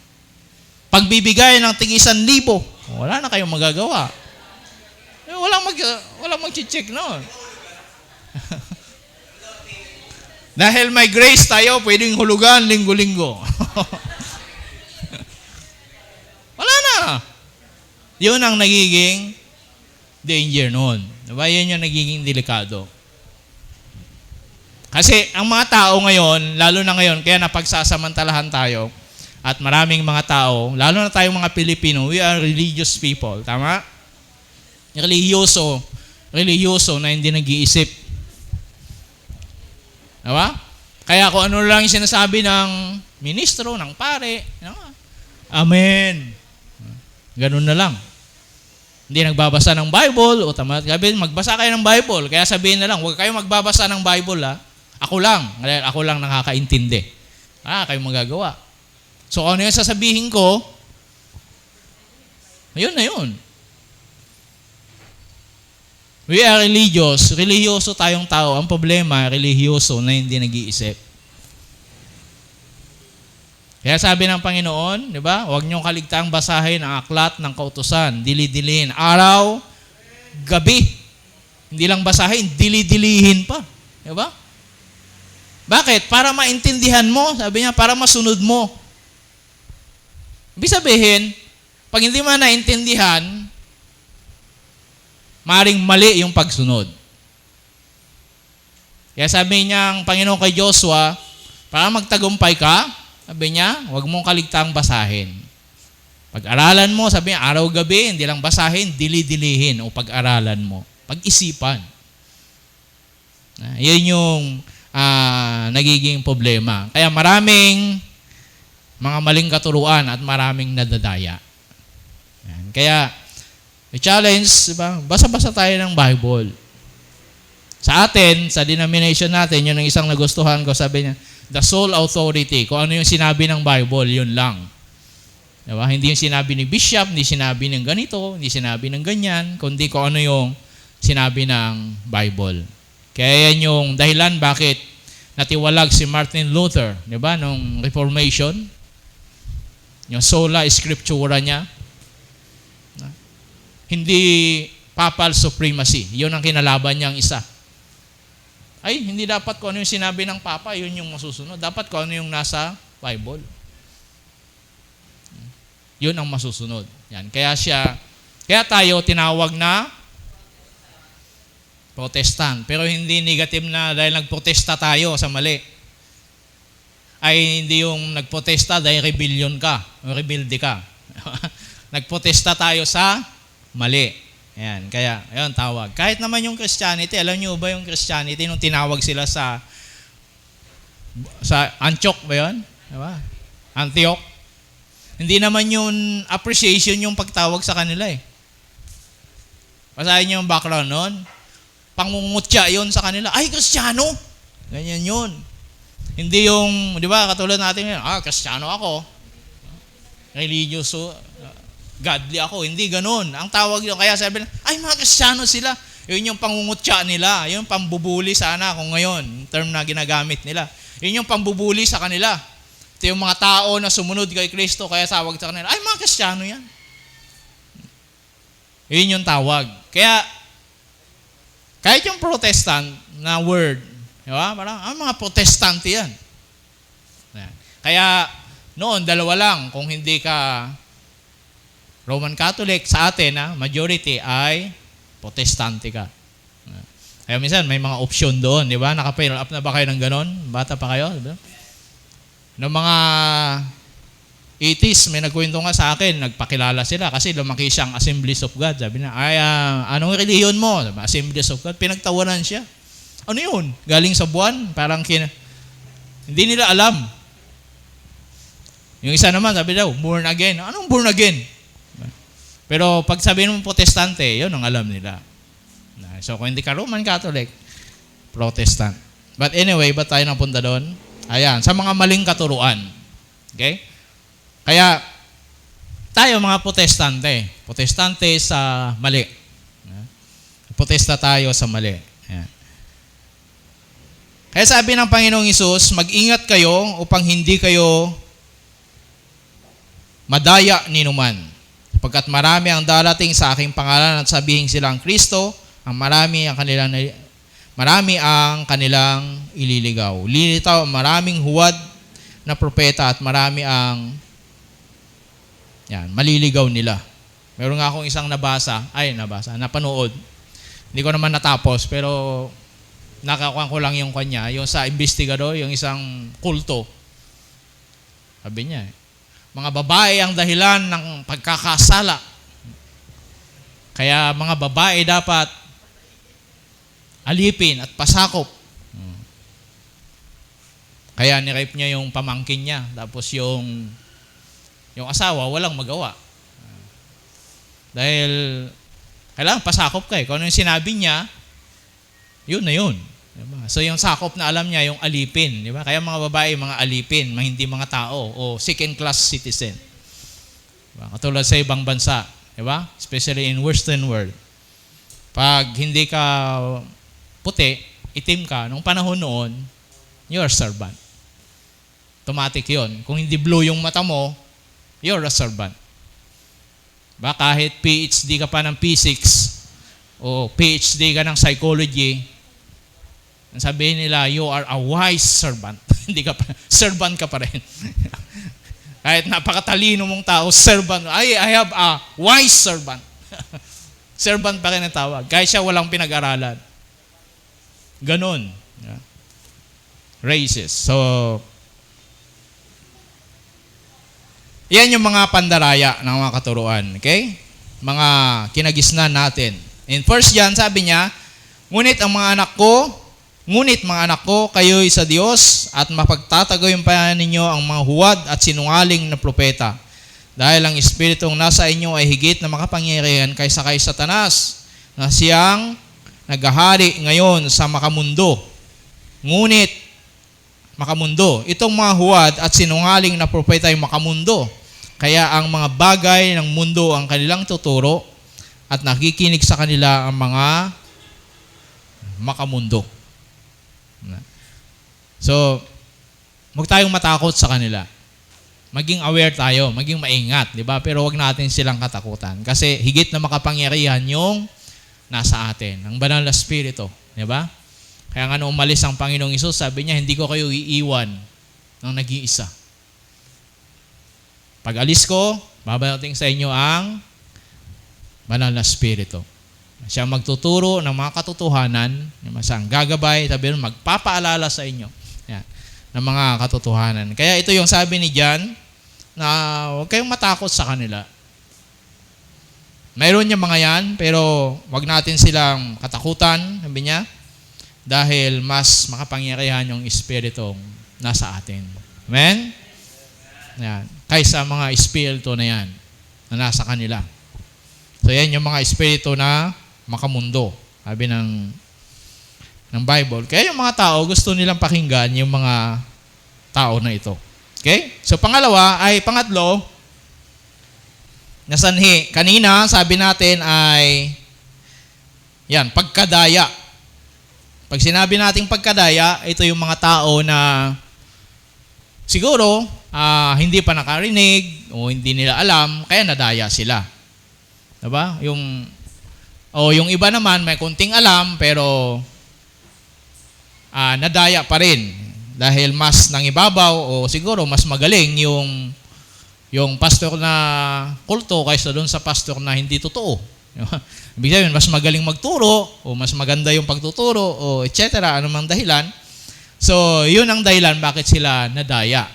pagbibigay ng tig-1,000, wala na kayong magagawa. Walang mag-check noon. Dahil may grace tayo, pwedeng hulugan linggo-linggo. Wala na. Yun ang nagiging danger noon. Diba? Yun yung nagiging delikado. Kasi ang mga tao ngayon, lalo na ngayon, kaya napagsasamantalahan tayo, at maraming mga tao, lalo na tayong mga Pilipino, we are religious people. Tama? Religyoso na hindi nag-iisip. Diba? Kaya kung ano lang yung sinasabi ng ministro, ng pare, amen. Ganun na lang. Hindi nagbabasa ng Bible, o tama, magbasa kayo ng Bible. Kaya sabihin na lang, huwag kayo magbabasa ng Bible, ha? Ako lang nakakaintindi. Kayo magagawa. So, ano yung sasabihin ko, ayun na yun. We are religious. Religyoso tayong tao. Ang problema, religyoso na hindi nag-iisip. Kaya sabi ng Panginoon, di ba? Huwag niyong kaligtaang basahin ang aklat ng kautusan. Dili-dilihin. Araw, gabi. Hindi lang basahin, dili-dilihin pa. Di ba? Bakit? Para maintindihan mo. Sabi niya, para masunod mo. Ibig sabihin, pag hindi mo naintindihan, maring mali yung pagsunod. Kaya sabi niya ang Panginoon kay Joshua, para magtagumpay ka, sabi niya, huwag mong kaligtaang basahin. Pag-aralan mo, sabi niya, araw-gabi, hindi lang basahin, dili-dilihin o pag-aralan mo. Pag-isipan. Yan yung nagiging problema. Kaya maraming mga maling katuruan at maraming nadadaya. Yan. Kaya, i-challenge, diba? Basa-basa tayo ng Bible. Sa atin, sa denomination natin, yun ang isang nagustuhan ko, sabi niya, the sole authority. Kung ano yung sinabi ng Bible, yun lang. Diba? Hindi yung sinabi ni Bishop, hindi sinabi ng ganito, hindi sinabi ng ganyan, kundi kung ano yung sinabi ng Bible. Kaya yan yung dahilan bakit natiwalag si Martin Luther, diba? Nung Reformation, yung sola scriptura niya, hindi papal supremacy. Yun ang kinalaban niyang isa. Ay, hindi dapat kung ano yung sinabi ng Papa, yun yung masusunod. Dapat kung ano yung nasa Bible. Yun ang masusunod. Yan. Kaya tayo tinawag na Protestant. Pero hindi negative na dahil nagprotesta tayo sa mali. Ay hindi yung nagprotesta dahil rebellion ka, o rebelde ka. Nagprotesta tayo sa mali. Ayan, kaya, ayun, tawag. Kahit naman yung Christianity, alam niyo ba yung Christianity, nung tinawag sila sa Antioch ba yun? Diba? Antioch. Hindi naman yung appreciation yung pagtawag sa kanila eh. Basahin niyo yung background nun. Pangungutya yun sa kanila. Ay, Kristiyano! Ganyan yun. Hindi yung, di ba, katulad natin yun, Kristiyano ako. Religious, godly ako. Hindi ganun. Ang tawag yun, kaya sabi na, ay, mga Kristiyano sila. Yun yung pangungutya nila. Yun yung pambubuli sana kung ngayon, term na ginagamit nila. Yun yung pambubuli sa kanila. Ito yung mga tao na sumunod kay Kristo, kaya tawag sa kanila, ay, mga Kristiyano yan. Yun yung tawag. Kaya, kahit yung Protestant na word, diba? Parang, mga Protestante yan. Kaya, noon, dalawa lang. Kung hindi ka Roman Catholic sa atin, majority ay Protestante ka. Kaya minsan may mga option doon, di ba? Naka-fill up na ba kayo ng ganon? Bata pa kayo, di ba? Noong mga 80s, may nagkwento nga sa akin, nagpakilala sila kasi lumaki siyang Assemblies of God. Sabi na, anong reliyon mo? Sabi, Assemblies of God. Pinagtawanan siya. Ano yun? Galing sa buwan? Parang hindi nila alam. Yung isa naman, sabi daw, born again. Anong born again? Pero pag sabihin mo Protestante, yun ang alam nila. So kung hindi ka Roman Catholic, Protestant. But anyway, ba't tayo napunta doon? Ayan, sa mga maling katuruan. Okay? Kaya, tayo mga Protestante sa mali. Protesta tayo sa mali. Ayan. Kaya sabi ng Panginoong Hesus, mag-ingat kayo upang hindi kayo madaya ni numan. Sapagkat marami ang darating sa aking pangalan at sabihin silang Kristo, marami ang kanilang ililigaw. Lilitaw maraming huwad na propeta at marami ang maliligaw nila. Meron nga akong isang napanood. Hindi ko naman natapos, pero nakakuha ko lang yung kanya, yung sa investigador, yung isang kulto. Sabi niya, mga babae ang dahilan ng pagkakasala. Kaya mga babae dapat alipin at pasakop. Kaya ni-rape niya yung pamangkin niya. Tapos yung asawa, walang magawa. Dahil kailangan pasakop ka. Kung ano yung sinabi niya, yun na yun. Diba? So yung sakop na alam niya, yung alipin. Diba? Kaya mga babae, mga alipin, hindi mga tao, o second-class citizen. Diba? Katulad sa ibang bansa. Diba? Especially in Western world. Pag hindi ka puti, itim ka, nung panahon noon, you're a servant. Automatic yun. Kung hindi blue yung mata mo, you're a servant. Ba, kahit PhD ka pa ng physics o PhD ka ng psychology, sabihin nila, you are a wise servant. Hindi ka pa, servant ka pa rin. Kahit napakatalino mong tao, servant. I have a wise servant. Servant pa rin ang tawag. Kahit siya walang pinag-aralan. Ganon. Races. So, yan yung mga pandaraya ng mga katuruan. Okay? Mga kinagisnan natin. In 1 John, sabi niya, ngunit mga anak ko, kayo'y sa Diyos at mapagtatagoyin pa ninyo ang mga huwad at sinungaling na propeta. Dahil ang Espiritong nasa inyo ay higit na makapangyarihan kaysa kay Satanas na siyang naghahari ngayon sa makamundo. Ngunit, makamundo, itong mga huwad at sinungaling na propeta ay makamundo. Kaya ang mga bagay ng mundo ang kanilang tuturo at nakikinig sa kanila ang mga makamundo. So, huwag tayong matakot sa kanila. Maging aware tayo, maging maingat, di ba? Pero huwag natin silang katakutan. Kasi higit na makapangyarihan yung nasa atin, ang banal na Espiritu, di ba? Kaya nga nung umalis ang Panginoong Hesus, sabi niya, hindi ko kayo iiwan ng nag-iisa. Pag alis ko, babarating sa inyo ang banal na Espiritu. Siya magtuturo ng mga katotohanan, siyang gagabay, sabi nun, magpapaalala sa inyo ng mga katotohanan. Kaya ito yung sabi ni John, na huwag kayong matakot sa kanila. Mayroon niya mga yan, pero huwag natin silang katakutan, sabi niya, dahil mas makapangyarihan yung Espiritong nasa atin. Amen? Yan. Kaysa mga Espiritu na yan, na nasa kanila. So yan yung mga Espiritu na makamundo, sabi ng Bible. Kaya yung mga tao, gusto nilang pakinggan yung mga tao na ito. Okay? So pangatlo, na sanhi. Kanina, sabi natin ay, yan, pagkadaya. Pag sinabi nating pagkadaya, ito yung mga tao na siguro, hindi pa nakarinig o hindi nila alam, kaya nadaya sila. Diba? Yung iba naman, may kunting alam, pero nadaya pa rin. Dahil mas nangibabaw o siguro mas magaling yung yung pastor na kulto kaysa doon sa pastor na hindi totoo. Ibig sabihin, mas magaling magturo o mas maganda yung pagtuturo o etc. Anumang dahilan. So, yun ang dahilan bakit sila nadaya.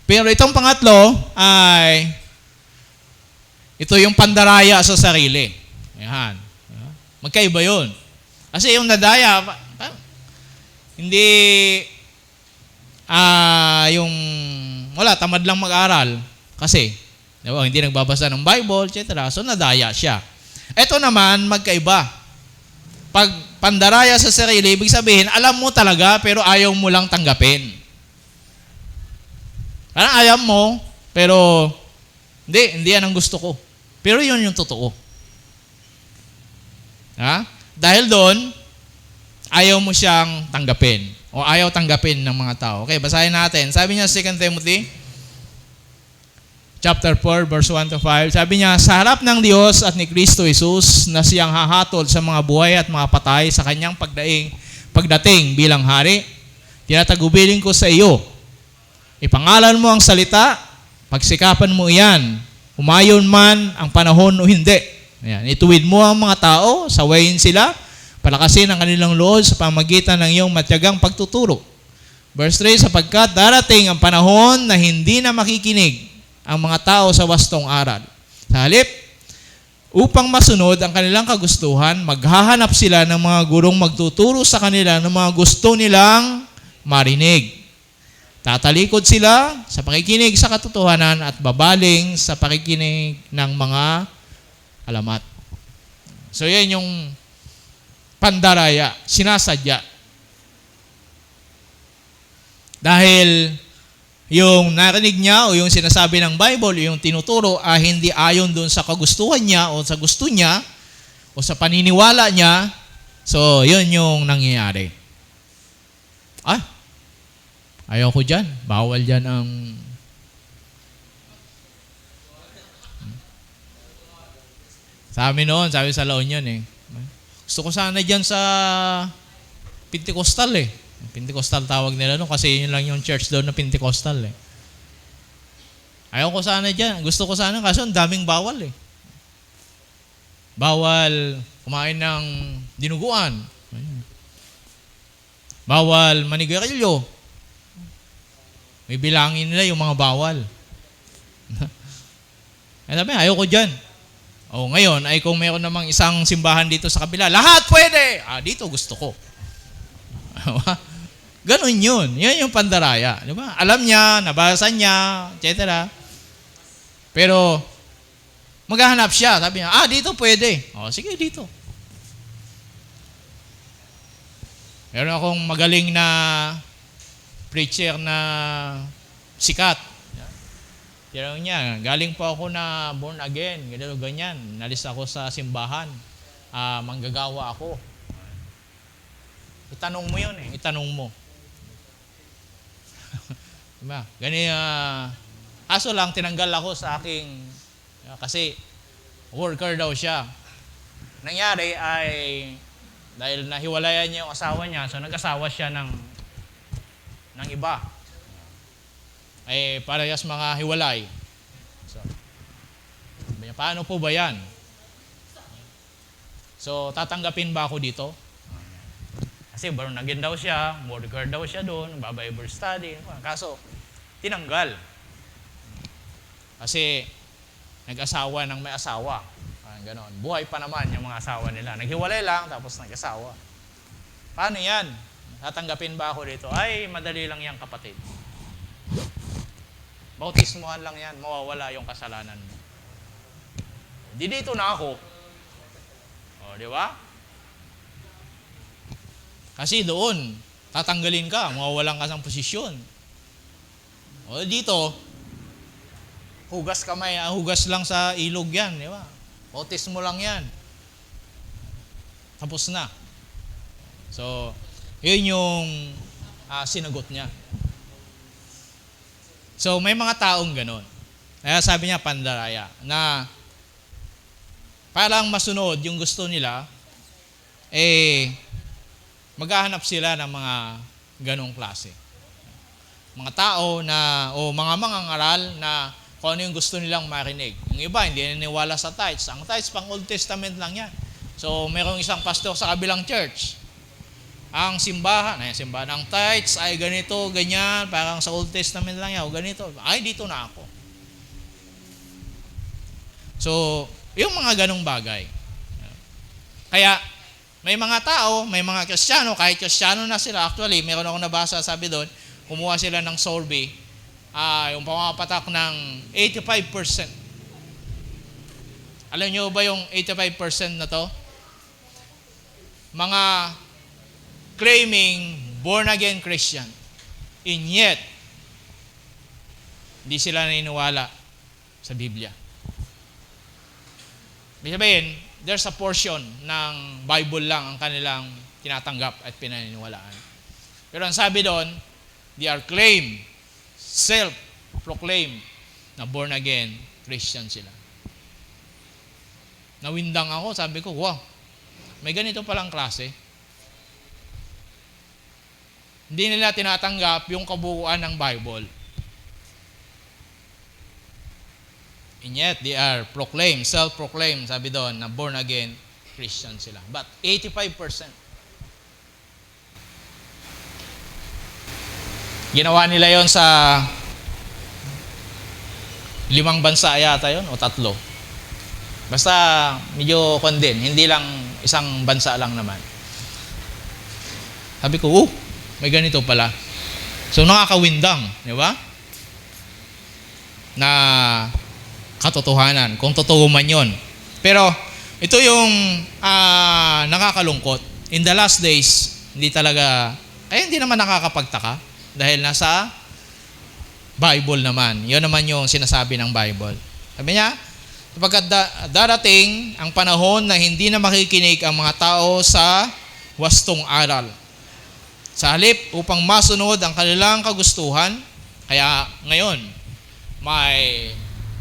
Pero itong pangatlo ay ito yung pandaraya sa sarili. Ayan. Magkaiba yun. Kasi yung nadaya, hindi yung wala, tamad lang mag-aral. Kasi, diba, hindi nagbabasa ng Bible, etc. So, nadaya siya. Ito naman, magkaiba. Pag pandaraya sa sarili, ibig sabihin, alam mo talaga, pero ayaw mo lang tanggapin. Parang ayaw mo, pero hindi yan ang gusto ko. Pero yun yung totoo. Ha? Dahil doon, ayaw mo siyang tanggapin. O ayaw tanggapin ng mga tao. Okay, basahin natin. Sabi niya 2 Timothy chapter 4, verse 1 to 5. Sabi niya, sa harap ng Diyos at ni Kristo Jesus na siyang hahatol sa mga buhay at mga patay sa kanyang pagdating bilang hari, tinatagubilin ko sa iyo. Ipangalan mo ang salita, pagsikapan mo iyan, humayon man ang panahon o hindi. Ayan. Ituwid mo ang mga tao, sawayin sila, palakasin ang kanilang loob sa pamagitan ng iyong matyagang pagtuturo. Verse 3, sapagkat darating ang panahon na hindi na makikinig ang mga tao sa wastong aral. Sa halip, upang masunod ang kanilang kagustuhan, maghahanap sila ng mga gurong magtuturo sa kanila ng mga gusto nilang marinig. Tatalikod sila sa pakikinig sa katotohanan at babaling sa pakikinig ng mga alamat. So yan yung pandaraya, sinasadya. Dahil yung narinig niya o yung sinasabi ng Bible, yung tinuturo, hindi ayon doon sa kagustuhan niya o sa gusto niya o sa paniniwala niya. So, yun yung nangyayari. Ayaw ko dyan. Bawal dyan ang... Sa amin noon, sabi sa La Union gusto ko sana dyan sa Pentecostal Pentecostal tawag nila no kasi yun lang yung church doon na Pentecostal Ayaw ko sana dyan. Gusto ko sana kaso ang daming bawal Bawal kumain ng dinuguan. Bawal manigarilyo. May bilangin nila yung mga bawal. Sabi, ayaw ko dyan. Ngayon ay kung mayroon namang isang simbahan dito sa kabila, lahat pwede. Dito gusto ko. Ganon yun. Yan yung pandaraya. Di ba? Alam niya, nabasa niya, etc. Pero, maghahanap siya. Sabi niya, dito pwede. Sige, dito. Meron akong magaling na preacher na sikat. Tinanong niya, galing po ako na born again, ganyan. Nalis ako sa simbahan. Manggagawa ako. Itanong mo yun itanong mo. Diba? Kaso lang, tinanggal ako sa aking, kasi worker daw siya. Nangyari ay, dahil nahiwalayan niya yung asawa niya, so nag-asawa siya ng iba. Parehas mga hiwalay. So, paano po ba yan? So, tatanggapin ba ako dito? Kasi born again daw siya, worker daw siya doon, Bible study. Kaso, tinanggal. Kasi, nag-asawa ng may asawa. Ganon. Buhay pa naman yung mga asawa nila. Naghiwalay lang, tapos nag-asawa. Paano yan? Tatanggapin ba ako dito? Madali lang yan kapatid. Bautismuhan lang yan, mawawala yung kasalanan mo. Dito na ako. Di ba? Kasi doon, tatanggalin ka, mawawalan ka ng posisyon. Dito, hugas kamay, hugas lang sa ilog yan, di ba? Bautismo lang yan. Tapos na. So, yun yung sinagot niya. So, may mga taong ganun. Kaya sabi niya, pandaraya, na parang masunod yung gusto nila, maghahanap sila ng mga ganong klase. Mga tao na, o mga mangangaral na kung ano yung gusto nilang marinig. Yung iba, hindi naniniwala sa tithes. Ang tithes, pang Old Testament lang yan. So, merong isang pastor sa kabilang church. Ang simbahan, ang tithes ay ganito, ganyan, parang sa Old Testament lang yan, o ganito. Ay, dito na ako. So, yung mga ganong bagay. Kaya, may mga tao, may mga Kristiyano, kahit Kristiyano na sila, actually, meron akong nabasa, sabi doon, kumuha sila ng survey, yung pamapatak ng 85%. Alam nyo ba yung 85% na to? Mga claiming born-again Christian. And yet, hindi sila naniniwala sa Biblia. Ibig sabihin, there's a portion ng Bible lang ang kanilang tinatanggap at pinaniniwalaan. Pero ang sabi doon, they are self-proclaimed na born-again Christian sila. Nawindang ako, sabi ko, wow, may ganito palang klase. Hindi nila tinatanggap yung kabuuan ng Bible. And yet, they are proclaimed, self-proclaimed, sabi doon, na born-again Christian sila. But 85%. Ginawa nila yon sa 5 bansa yata yon o 3. Basta medyo kondin, hindi lang isang bansa lang naman. Sabi ko, may ganito pala. So nakakawindang, di ba? Na katotohanan, kung totoo man yon. Pero ito yung nakakalungkot. In the last days, hindi naman nakakapagtaka dahil nasa Bible naman. Yun naman yung sinasabi ng Bible. Sabi niya, sapagkat darating ang panahon na hindi na makikinig ang mga tao sa wastong aral. Sa halip upang masunod ang kanilang kagustuhan, kaya ngayon may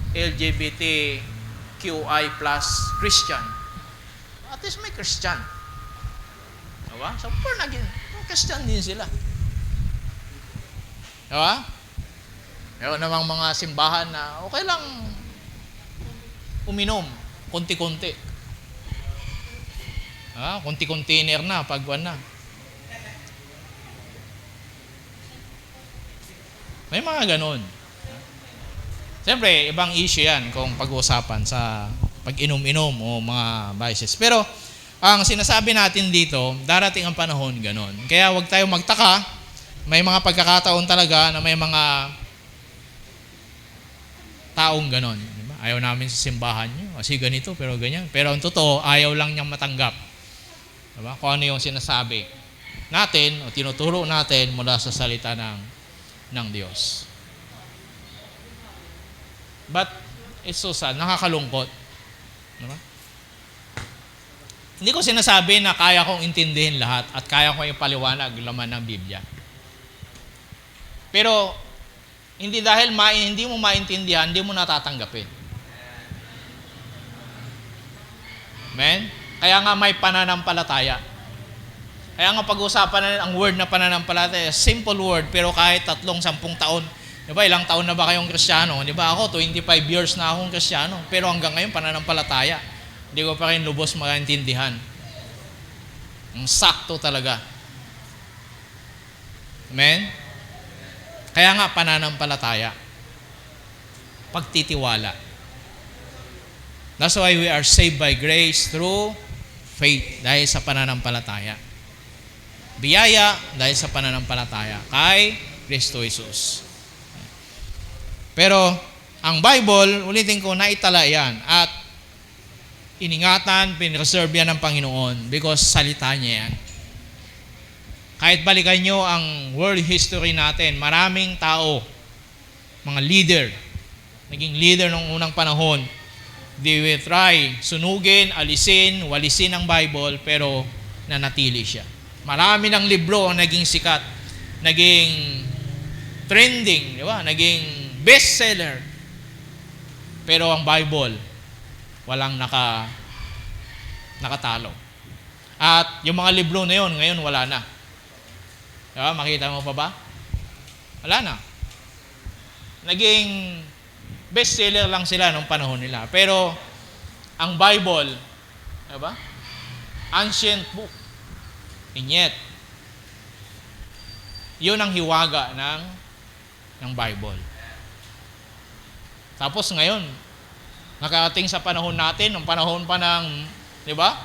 LGBTQI plus Christian. At least may Christian. Diba? So, Christian din sila. Diba? Meron namang mga simbahan na okay lang uminom, konti-konti. Konti-container na, pagwan na. May mga ganon. Siyempre, ibang issue yan kung pag-uusapan sa pag-inom-inom o mga vices. Pero, ang sinasabi natin dito, darating ang panahon ganon. Kaya huwag tayo magtaka, may mga pagkakataon talaga na may mga taong ganon. Diba? Ayaw namin sa simbahan nyo, kasi ganito, pero ganyan. Pero ang totoo, ayaw lang niyang matanggap. Diba? Kung ano yung sinasabi natin o tinuturo natin mula sa salita ng Diyos. But, it's so sad, nakakalungkot. Diba? Hindi ko sinasabi na kaya kong intindihin lahat at kaya kong ipaliwanag laman ng Biblia. Pero, hindi dahil hindi mo maintindihan, hindi mo natatanggapin. Amen? Kaya nga may pananampalataya. Kaya nga pag-usapan na ang word na pananampalataya, simple word, pero kahit 3-10 taon. Diba, ilang taon na ba kayong Kristiyano? Diba, ako, 25 years na akong Kristiyano. Pero hanggang ngayon, pananampalataya. Hindi ko pa rin lubos maintindihan. Ang sakto talaga. Amen? Kaya nga, pananampalataya. Pagtitiwala. That's why we are saved by grace through faith. Dahil sa pananampalataya. Biyaya dahil sa pananampalataya kay Kristo Jesus. Pero, ang Bible, ulitin ko, naitala yan. At iningatan, pinreserve yan ng Panginoon because salita niya yan. Kahit balikan nyo ang world history natin, maraming tao, mga leader, naging leader ng unang panahon, they will try sunugin, alisin, walisin ang Bible, pero nanatili siya. Marami ng libro ang naging sikat, naging trending, di ba? Naging bestseller. Pero ang Bible, walang nakatalo. At yung mga libro na yun, ngayon wala na. Diba? Makita mo pa ba? Wala na. Naging bestseller lang sila nung panahon nila. Pero ang Bible, diba? Ancient book. Inyet. Yun ang hiwaga ng Bible. Tapos ngayon, nakarating sa panahon natin, ng panahon pa ng, di ba?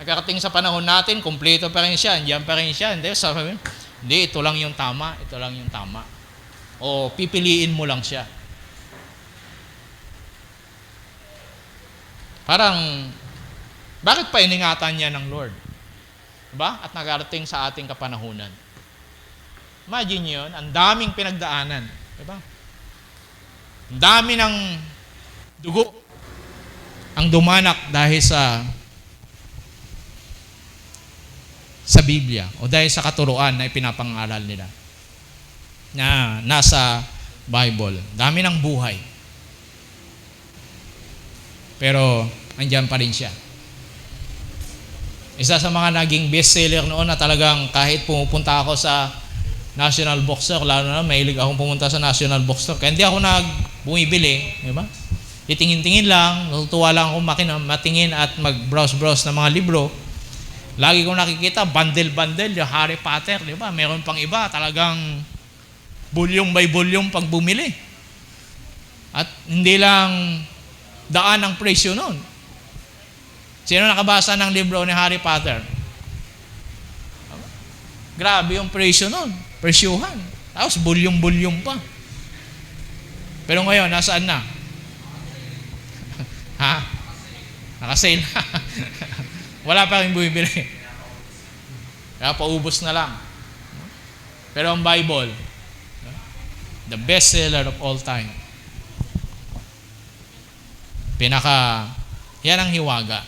Nakarating sa panahon natin, kumpleto pa rin siya, andiyan pa rin siya. Hindi, sabi, hindi, ito lang yung tama, ito lang yung tama. O pipiliin mo lang siya. Parang, bakit pa iningatan niya ng Lord? Diba? At nakarating sa ating kapanahunan. Imagine yun, ang daming pinagdaanan. Diba? Ang dami ng dugo ang dumanak dahil sa Biblia o dahil sa katuruan na ipinapangaral nila na nasa Bible. Dami ng buhay. Pero andyan pa rin siya. Isa sa mga naging bestseller noon na talagang kahit pumupunta ako sa National Bookstore, lalo na mahilig akong pumunta sa National Bookstore. Kaya hindi ako bumibili, di ba? Titingin-tingin lang, natutuwa lang ako matingin at mag-browse-browse ng mga libro. Lagi kong nakikita, bundle-bundle, yung Harry Potter, di ba? Meron pang iba, talagang volume by volume pag bumili. At hindi lang daan ang presyo noon. Sino nakabasa ng libro ni Harry Potter? Grabe yung presyo noon. Presyuhan. Tapos bulyong-bulyong pa. Pero ngayon, nasaan na? Ha? Nakasale na. Wala pa rin bumibili. Kaya paubos na lang. Pero ang Bible, the best seller of all time. Yan ang hiwaga.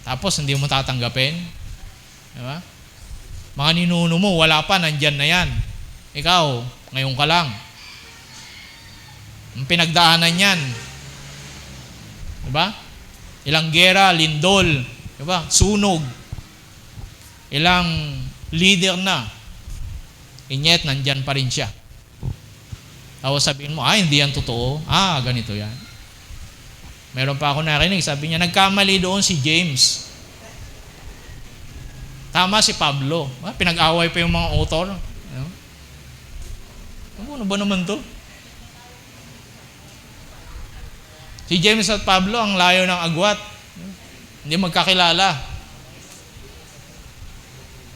Tapos hindi mo tatanggapin. Diba? Mga ninuno mo, wala pa, nandyan na yan. Ikaw, ngayon ka lang. Ang pinagdaanan yan. Diba? Ilang gera, lindol, diba? Sunog. Ilang leader na. Inyet, nandyan pa rin siya. Tapos sabihin mo, hindi yan totoo. Ganito yan. Meron pa ako narinig, sabi niya, nagkamali doon si James. Tama si Pablo. Pinag-away pa yung mga author. Ano ba naman to? Si James at Pablo, ang layo ng agwat. Hindi magkakilala.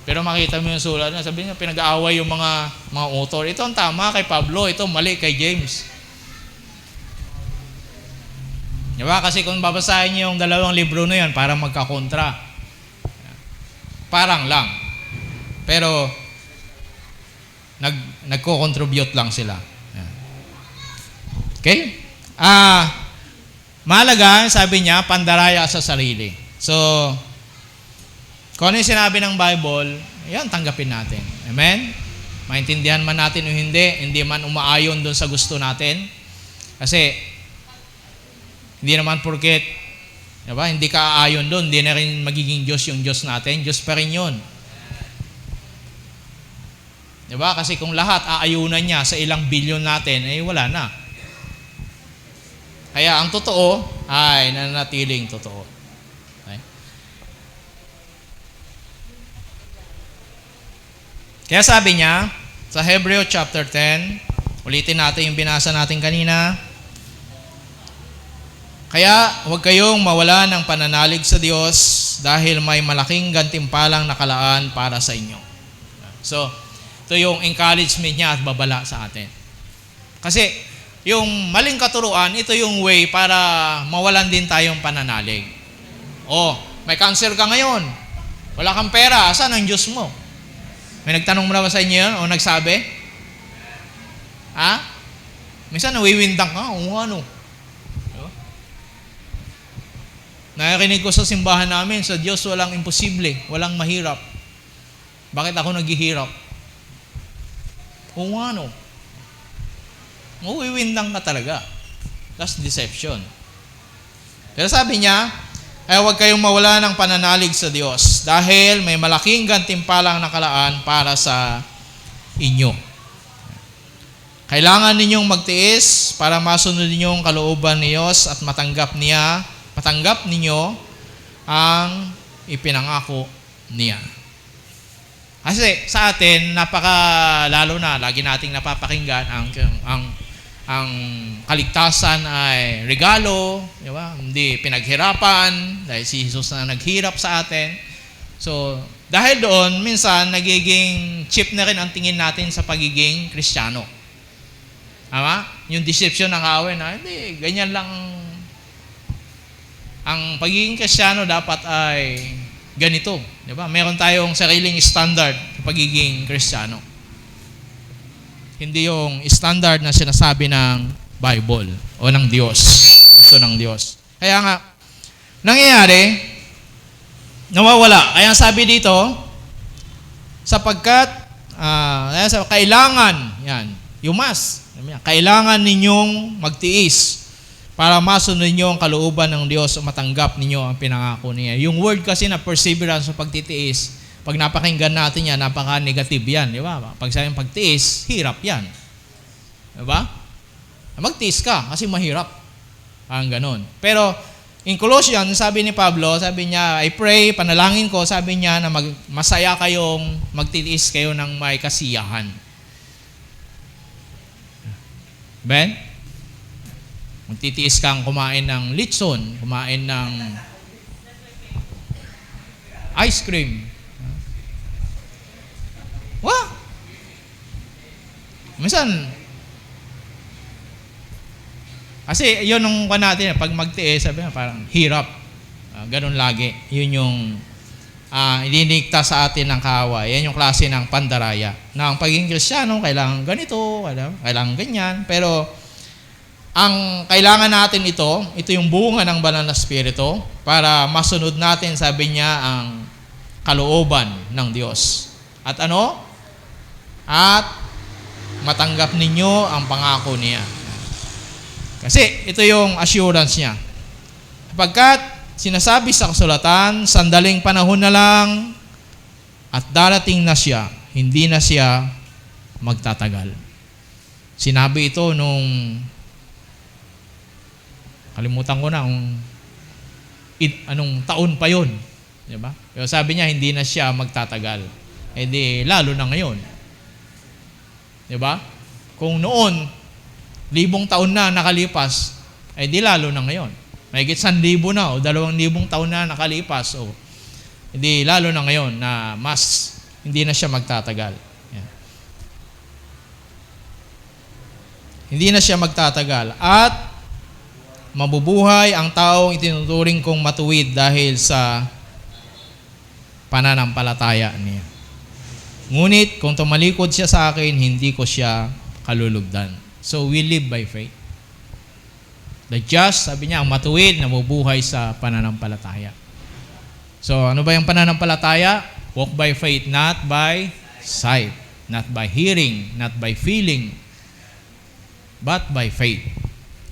Pero makita mo yung sulat na, sabi niya, pinag-aaway yung mga author. Ito ang tama kay Pablo, ito mali kay James. Diba? Kasi kung babasahin niyo yung dalawang libro na yan, parang magkakontra. Parang lang. Pero, nagko-contribute lang sila. Okay? Mahalaga, sabi niya, pandaraya sa sarili. So, kung ano yung sinabi ng Bible, yan, tanggapin natin. Amen? Maintindihan man natin o hindi man umaayon doon sa gusto natin. Kasi, hindi naman porket, diba, hindi ka aayon doon, hindi na rin magiging Diyos yung Diyos natin. Diyos pa rin yun. Diba? Kasi kung lahat aayunan niya sa ilang bilyon natin, wala na. Kaya ang totoo ay nananatiling totoo. Okay? Kaya sabi niya, sa Hebreo chapter 10, ulitin natin yung binasa natin kanina. Kaya huwag kayong mawala ng pananalig sa Diyos dahil may malaking gantimpalang nakalaan para sa inyo. So, ito yung encouragement niya at babala sa atin. Kasi, yung maling katuruan, ito yung way para mawalan din tayong pananalig. May cancer ka ngayon. Wala kang pera. Asan ang Diyos mo? May nagtanong mo na ba sa inyo yun? O nagsabi? Minsan nawiwindang ka. Ano? Narinig ko sa simbahan namin, sa Diyos walang imposible, walang mahirap. Bakit ako naghihirap? Ano? Mawiwindang ka talaga. That's deception. Pero sabi niya, huwag kayong mawala ng pananalig sa Diyos dahil may malaking gantimpalang nakalaan para sa inyo. Kailangan ninyong magtiis para masunod ninyo ang kalooban ni Diyos at matanggap ninyo ang ipinangako niya. Kasi sa atin, lalo na, lagi nating napapakinggan ang kaligtasan ay regalo, di ba? Hindi pinaghirapan, dahil si Jesus na naghirap sa atin. So, dahil doon, minsan, nagiging cheap na rin ang tingin natin sa pagiging Kristiyano. Tama? Yung deception ng awin na, hindi, ganyan lang. Ang pagiging Kristiyano dapat ay ganito. Di ba? Meron tayong sariling standard sa pagiging Kristiyano. Hindi yung standard na sinasabi ng Bible o ng Diyos. Gusto ng Diyos. Kaya nga, nangyayari, nawawala. Kaya sabi dito, sapagkat, kailangan, yan, you must, kailangan ninyong magtiis para masunod ninyo ang kalooban ng Diyos o matanggap ninyo ang pinangako niya. Yung word kasi na perseverance o pagtitiis, pag napakinggan natin yan, napaka-negative yan, di ba? Pag sabing pagtiis, hirap yan. Di ba? Magtiis ka kasi mahirap. Ang ganon. Pero in Colossians, sabi ni Pablo, sabi niya, I pray, panalangin ko, sabi niya na masaya kayong magtitiis kayo ng may kasiyahan. Ben? Magtitiis kang kumain ng litson, kumain ng ice cream. Wah! Minsan, kasi yun nung natin, pag magtiis, sabi na parang hirap. Ganun lagi. Yun yung ilinikta sa atin ng kaaway. Yan yung klase ng pandaraya. Na ang pagiging Kristiyano, kailangan ganito, kailangan ganyan. Pero, ang kailangan natin ito yung bunga ng banal na Espiritu para masunod natin, sabi niya, ang kalooban ng Diyos. At ano? At matanggap ninyo ang pangako niya. Kasi ito yung assurance niya. Sapagkat sinasabi sa kasulatan, sandaling panahon na lang at darating na siya, hindi na siya magtatagal. Sinabi ito nung kalimutan ko na anong taon pa yun. Diba? Pero sabi niya, hindi na siya magtatagal. Eh di, lalo na ngayon. Diba? Kung noon, 1,000 taon na nakalipas, eh di lalo na ngayon. Mahigit 1,000 na o 2,000 taon na nakalipas, o hindi lalo na ngayon na mas hindi na siya magtatagal. Yan. Hindi na siya magtatagal. At mabubuhay ang taong itinuturing kong matuwid dahil sa pananampalataya niya. Ngunit kung tumalikod siya sa akin, hindi ko siya kalulugdan. So we live by faith. The just, sabi niya, ang matuwid na mabubuhay sa pananampalataya. So ano ba yung pananampalataya? Walk by faith, not by sight, not by hearing, not by feeling, but by faith.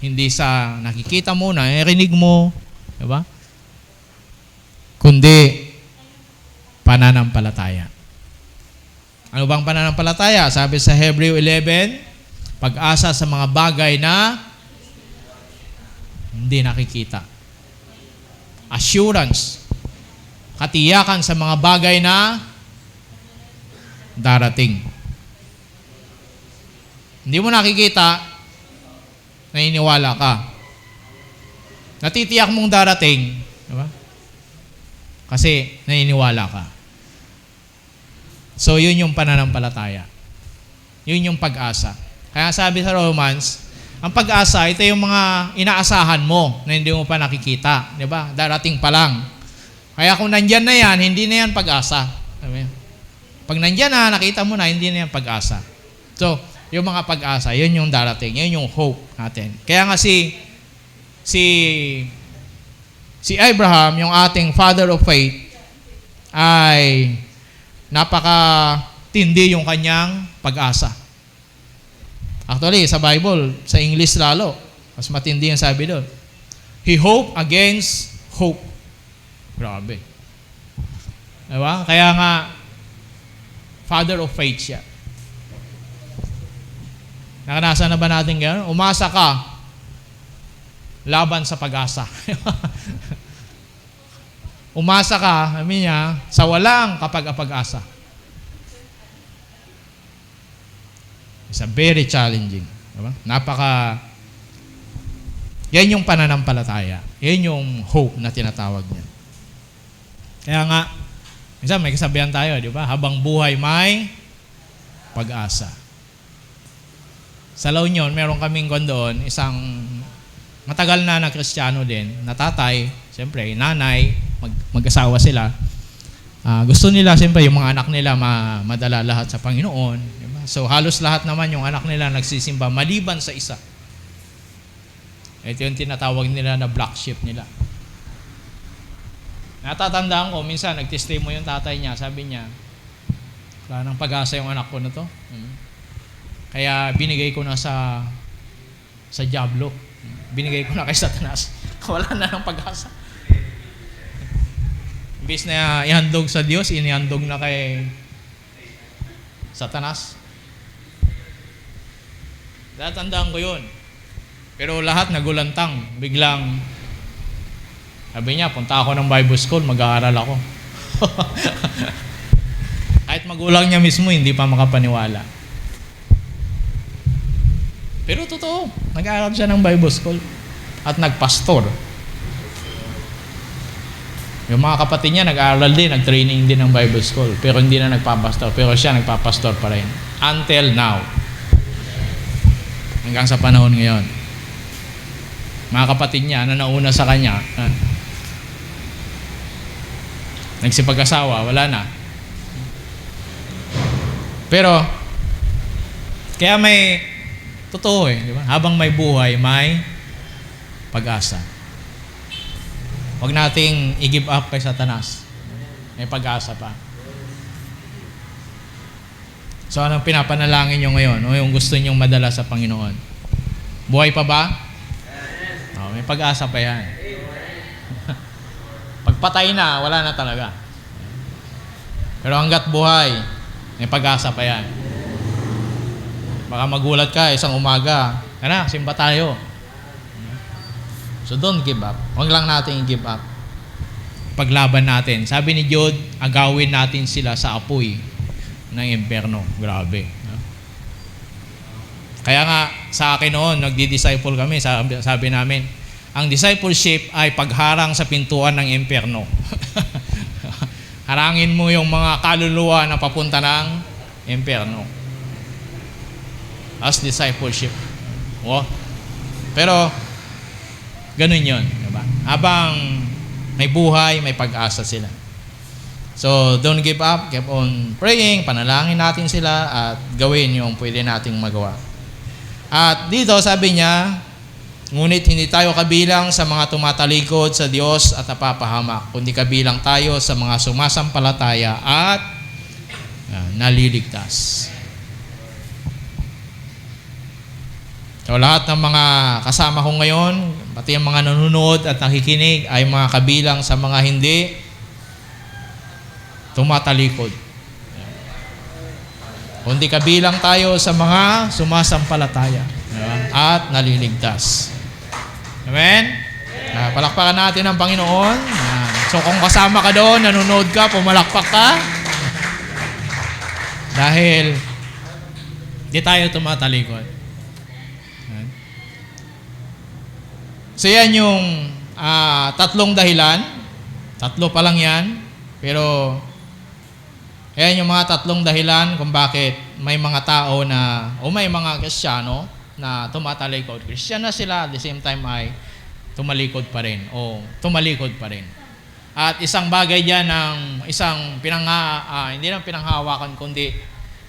Hindi sa nakikita mo, narinig mo, diba? Kundi pananampalataya. Ano bang pananampalataya? Sabi sa Hebreo 11, pag-asa sa mga bagay na hindi nakikita. Assurance. Katiyakan sa mga bagay na darating. Hindi mo nakikita, naniniwala ka. Natitiyak mong darating, diba? Kasi naniniwala ka. So, yun yung pananampalataya. Yun yung pag-asa. Kaya sabi sa Romans, ang pag-asa, ito yung mga inaasahan mo na hindi mo pa nakikita. Di ba? Darating pa lang. Kaya kung nandyan na yan, hindi na yan pag-asa. Pag nandyan na, nakita mo na, hindi na yan pag-asa. So, yung mga pag-asa, yun yung darating. Yun yung hope natin. Kaya nga si Abraham, yung ating father of faith, ay napaka-tindi yung kanyang pag-asa. Actually, sa Bible, sa English lalo, mas matindi yung sabi doon. He hoped against hope. Grabe. Diba? Kaya nga, father of faith siya. Nakanasan na ba natin gano'n? Umasa ka laban sa pag-asa. Umasa ka, sabi niya, sa walang kapag-asa. It's a very challenging. Diba? Yan yung pananampalataya. Yan yung hope na tinatawag niya. Kaya nga, minsan may kasabihan tayo, di ba? Habang buhay may pag-asa. Sa La Union, meron kaming doon, isang matagal na Kristiyano din, na tatay, siyempre, nanay, mag-asawa sila. Gusto nila, siyempre, yung mga anak nila madala lahat sa Panginoon. Diba? So, halos lahat naman yung anak nila nagsisimba, maliban sa isa. Ito yung tinatawag nila na black sheep nila. Natatandaan ko, minsan, nag-testimo yung tatay niya, sabi niya, wala nang pag-asa yung anak ko na to. Kaya binigay ko na sa Diablo. Binigay ko na kay Satanas. Wala na ng pag-asa. Imbis na ihandog sa Diyos, inihandog na kay Satanas. Tatandaan ko yun. Pero lahat nagulantang. Biglang, sabi niya, punta ako ng Bible School, mag-aaral ako. Kahit magulang niya mismo, hindi pa makapaniwala. Pero totoo, nag-aaral siya ng Bible School at nagpastor. Yung mga kapatid niya nag-aaral din, nag-training din ng Bible School, pero hindi na nagpapastor. Pero siya nagpapastor pa rin. Until now. Hanggang sa panahon ngayon. Mga kapatid niya na nauna sa kanya, nagsipag-asawa, wala na. Pero, kaya may totoo di ba? Habang may buhay, may pag-asa. Huwag nating i-give up kay Satanas. May pag-asa pa. So, anong pinapanalangin nyo ngayon? O yung gusto nyong madala sa Panginoon? Buhay pa ba? May pag-asa pa yan. Pagpatay na, wala na talaga. Pero hanggat buhay, may pag-asa pa yan. Baka magulat ka, isang umaga, simba tayo. So don't give up. Huwag lang natin i-give up. Paglaban natin. Sabi ni Jude, agawin natin sila sa apoy ng impyerno. Grabe. Kaya nga, sa akin noon, nagdi-disciple kami, sabi namin, ang discipleship ay pagharang sa pintuan ng impyerno. Harangin mo yung mga kaluluwa na papunta ng impyerno. As discipleship. Pero, ganun yun. Diba? Habang may buhay, may pag-asa sila. So, don't give up. Keep on praying. Panalangin natin sila at gawin yung pwede nating magawa. At dito, sabi niya, ngunit hindi tayo kabilang sa mga tumatalikod sa Diyos at napapahamak, kundi kabilang tayo sa mga sumasampalataya at naliligtas. So, lahat ng mga kasama ko ngayon, pati yung mga nanonood at nakikinig, ay mga kabilang sa mga hindi tumatalikod. Kundi kabilang tayo sa mga sumasampalataya at naliligtas. Amen? Palakpakan natin ang Panginoon. So kung kasama ka doon, nanonood ka, pumalakpak ka, dahil di tayo tumatalikod. So yan yung tatlong dahilan. Tatlo pa lang yan. Pero yan yung mga tatlong dahilan kung bakit may mga tao na, o may mga Kristiyano na tumatalikod. Kristiyano na sila, at the same time ay tumalikod pa rin. O tumalikod pa rin. At isang bagay dyan ng isang hindi lang pinanghawakan, kundi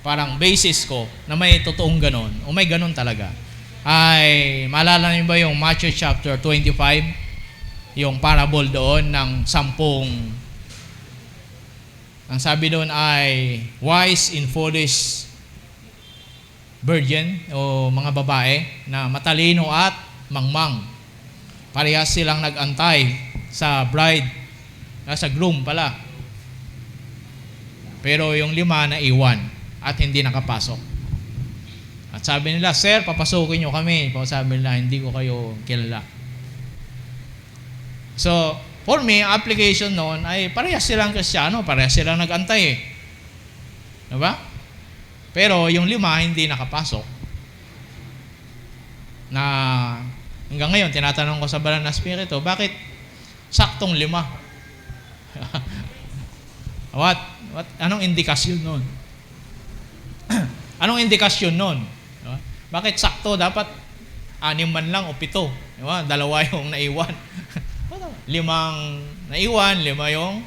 parang basis ko na may totoong ganon, o may ganon talaga, ay maalala niyo ba yung Matthew chapter 25, yung parable doon ng 10, ang sabi doon ay wise and foolish virgin o mga babae na matalino at mangmang. Parehas silang nag-antay sa bride, sa groom pala. Pero yung 5 na iwan at hindi nakapasok. At sabi nila, "Sir, papasukin nyo kami." Sabi nila, "Hindi ko kayo kilala." So, for me, ang application noon ay parehas silang Kristiyano, parehas silang nag-antay eh. Diba? Pero yung 5 hindi nakapasok. Na hanggang ngayon, tinatanong ko sa banal na Espiritu, bakit saktong 5? Anong indikasyon noon? Anong indikasyon noon? Diba? Bakit sakto? Dapat 6 man lang o 7. Diba? 2 yung naiwan. 5 naiwan, 5 yung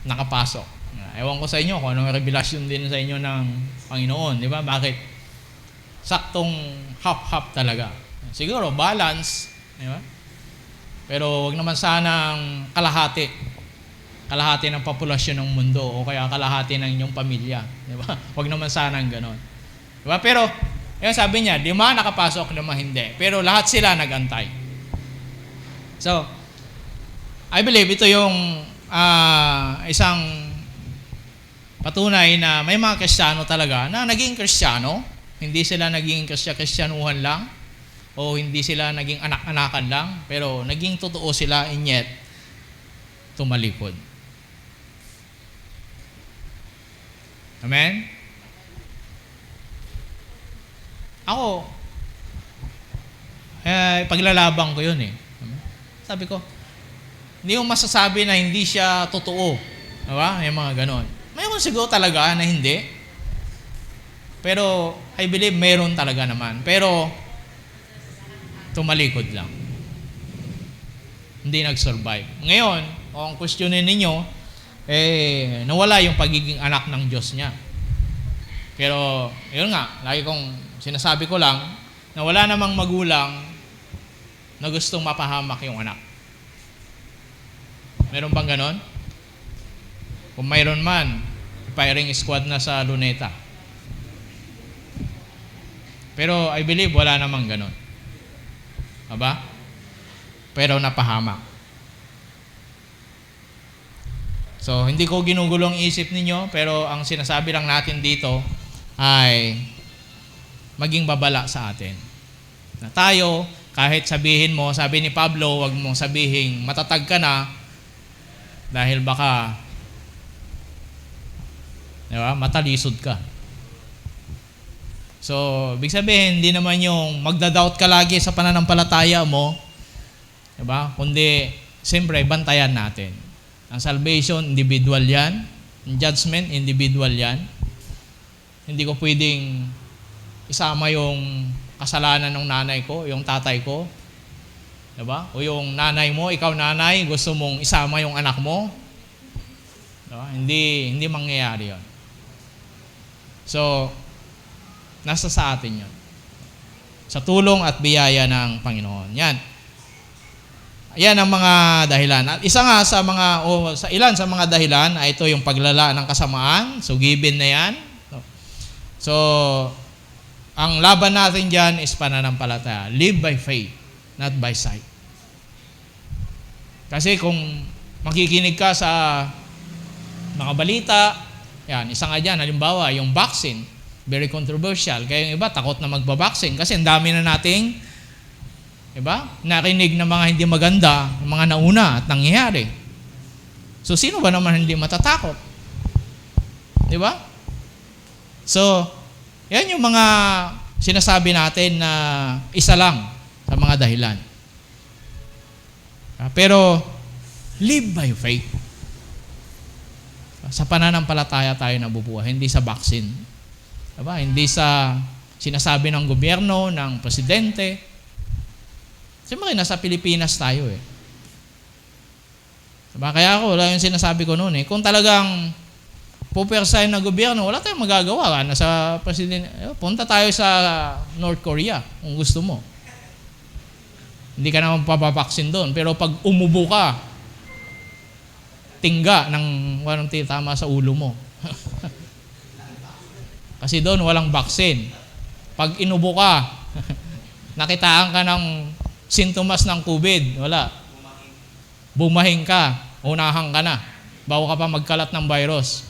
nakapasok. Ewan ko sa inyo kung anong revelasyon din sa inyo ng Panginoon. Di ba? Bakit? Saktong half-half talaga. Siguro, balance. Di ba? Pero wag naman sanang kalahati. Kalahati ng populasyon ng mundo o kaya kalahati ng inyong pamilya. Di ba? Wag naman sanang ganon. Di ba? Pero, yun sabi niya, 5 nakapasok, 5 hindi. Pero lahat sila nag-antay. So, I believe ito yung isang patunay na may mga Kristiyano talaga na naging Kristiyano, hindi sila naging Kristyanuhan lang o hindi sila naging anak-anakan lang, pero naging totoo sila and yet tumalikod. Amen? Ako, paglalabang ko yun eh. Sabi ko, hindi mo masasabi na hindi siya totoo. Diba? Yung mga ganon. Mayroon siguro talaga na hindi. Pero, I believe mayroon talaga naman. Pero, tumalikod lang. Hindi nag-survive. Ngayon, kung questionin ninyo, nawala yung pagiging anak ng Diyos niya. Pero, yun nga, lagi kong sinasabi ko lang, na wala namang magulang na gustong mapahamak yung anak. Meron bang ganon? Kung mayroon man, firing squad na sa Luneta. Pero I believe wala namang ganon. Aba? Pero napahamak. So, hindi ko ginugulong isip ninyo, pero ang sinasabi lang natin dito ay maging babala sa atin. Na tayo, kahit sabihin mo, sabi ni Pablo, wag mong sabihin matatag ka na dahil baka diba? Matalisod ka. So, ibig sabihin, hindi naman yung magda-doubt ka lagi sa pananampalataya mo, diba? Kundi, siyempre, bantayan natin. Ang salvation, individual yan. Ang judgment, individual yan. Hindi ko pwedeng isama yung kasalanan ng nanay ko, yung tatay ko, diba? O yung nanay mo, ikaw nanay, gusto mong isama yung anak mo. Diba? Hindi mangyayari yun. So, nasa sa atin yun. Sa tulong at biyaya ng Panginoon. Yan. Yan ang mga dahilan. At isa nga sa mga, sa ilan sa mga dahilan, ay ito yung paglala ng kasamaan. So, given na yan. So, ang laban natin dyan is pananampalataya. Live by faith, not by sight. Kasi kung makikinig ka sa mga balita, yan, isa nga dyan, halimbawa, yung vaccine, very controversial. Kaya yung iba, takot na magbabaksin kasi ang dami na nating, diba, narinig na mga hindi maganda, mga nauna at nangyayari. So, sino ba naman hindi matatakot? Diba? So, yan yung mga sinasabi natin na isa lang sa mga dahilan. Pero, live by faith. Sa pananampalataya tayo nabubuhay, hindi sa vaccine. Diba? Hindi sa sinasabi ng gobyerno, ng presidente. Siyempre, nasa Pilipinas tayo eh. Diba? Kaya ako, wala yung sinasabi ko noon eh. Kung talagang pupersahin ng gobyerno, wala tayong magagawa. Nasa presidente, punta tayo sa North Korea kung gusto mo. Hindi ka naman papapaksin doon. Pero pag umubo ka, tingga ng walang tama sa ulo mo. Kasi doon walang vaccine. Pag inubo ka, nakitaan ka ng sintomas ng COVID, wala. Bumahing ka, unahan ka na. Bago ka pa magkalat ng virus,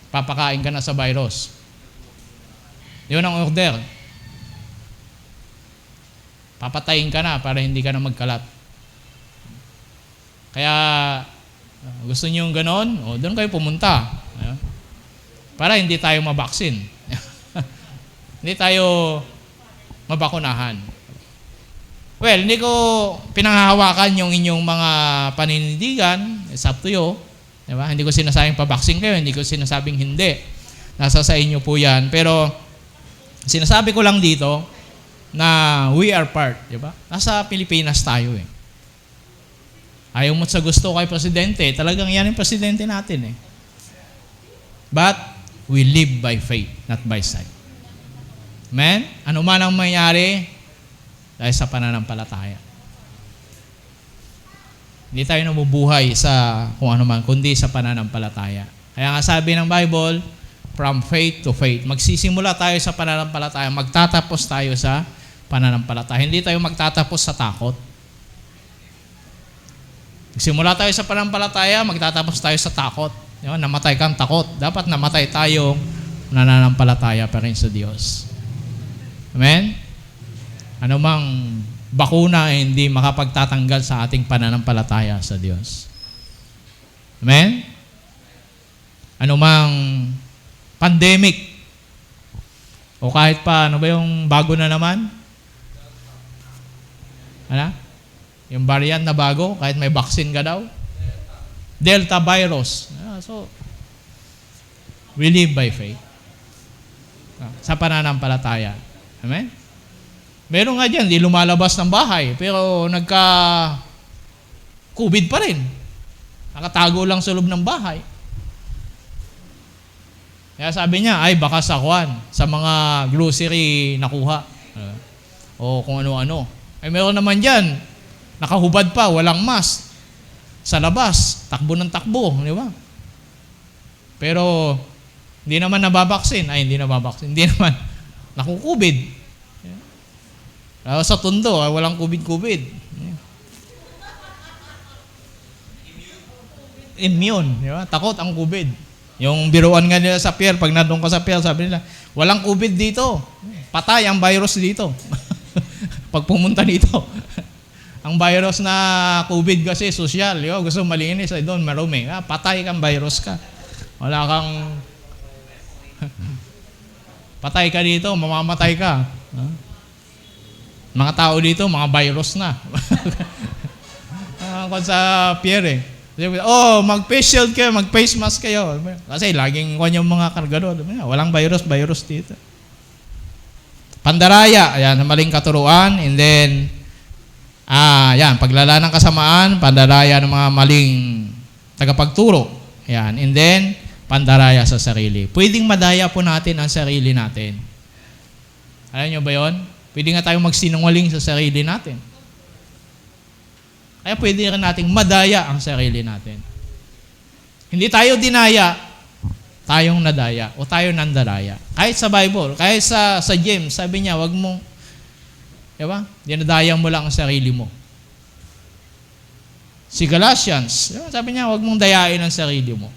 papakain ka na sa virus. Yun ang order. Papatayin ka na para hindi ka na magkalat. Kaya, gusto niyo yung ganon? O, doon kayo pumunta. Para hindi tayo mabaksin. Hindi tayo mabakunahan. Well, hindi ko pinanghahawakan yung inyong mga paninindigan. It's up to you. Diba? Hindi ko sinasabing pabaksin kayo. Hindi ko sinasabing hindi. Nasa sa inyo po yan. Pero, sinasabi ko lang dito na we are part. Diba? Nasa Pilipinas tayo eh. Ayaw mo sa gusto kay presidente, talagang yan yung presidente natin eh. But, we live by faith, not by sight. Amen? Ano man ang mangyari, dahil sa pananampalataya. Hindi tayo nabubuhay sa kung ano man, kundi sa pananampalataya. Kaya nga sabi ng Bible, from faith to faith. Magsisimula tayo sa pananampalataya, magtatapos tayo sa pananampalataya. Hindi tayo magtatapos sa takot. Simula tayo sa pananampalataya, magtatapos tayo sa takot. Diba? Namatay kang takot. Dapat namatay tayong nananampalataya pa rin sa Diyos. Amen? Ano mang bakuna ay hindi makapagtatanggal sa ating pananampalataya sa Diyos. Amen? Ano mang pandemic o kahit pa, ano ba yung bago na naman? Ano? Yung variant na bago, kahit may vaccine ka daw. Delta virus. So, we live by faith. Sa pananampalataya. Amen? Meron nga dyan, di lumalabas ng bahay, pero nagka-COVID pa rin. Nakatago lang sa loob ng bahay. Kaya sabi niya, ay baka sa mga grocery nakuha. O kung ano-ano. Ay meron naman dyan, nakahubad pa, walang mask. Sa labas, takbo ng takbo, di ba? Pero, hindi naman nababaksin. Hindi naman nakukubid. Sa tundo, walang kubid-kubid. Immune, di ba? Takot ang kubid. Yung biruan nga nila sa pier, pag nandun ka sa pier, sabi nila, walang kubid dito. Patay ang virus dito. Pag pumunta dito. Ang virus na COVID kasi social, gusto malinis ay doon marumi. Patay kang virus ka. Wala kang patay ka dito, mamamatay ka. Mga tao dito, mga virus na. Kung sa pier eh. Mag-face shield kayo, mag-face mask kayo. Kasi laging yung mga kargador. Walang virus dito. Pandaraya, ayan, maling katuruan. And then, yan, paglala ng kasamaan, pandaraya ng mga maling tagapagturo. Yan, and then, pandaraya sa sarili. Pwedeng madaya po natin ang sarili natin. Alam nyo ba yun? Pwede nga tayong magsinungaling sa sarili natin. Kaya pwede rin nating madaya ang sarili natin. Hindi tayo dinaya, tayong nadaya o tayo nandaraya. Kahit sa Bible, kahit sa James, sabi niya, wag mong, diba? Dinadaya mo lang ang sarili mo. Si Galatians, diba? Sabi niya, wag mong dayain ang sarili mo.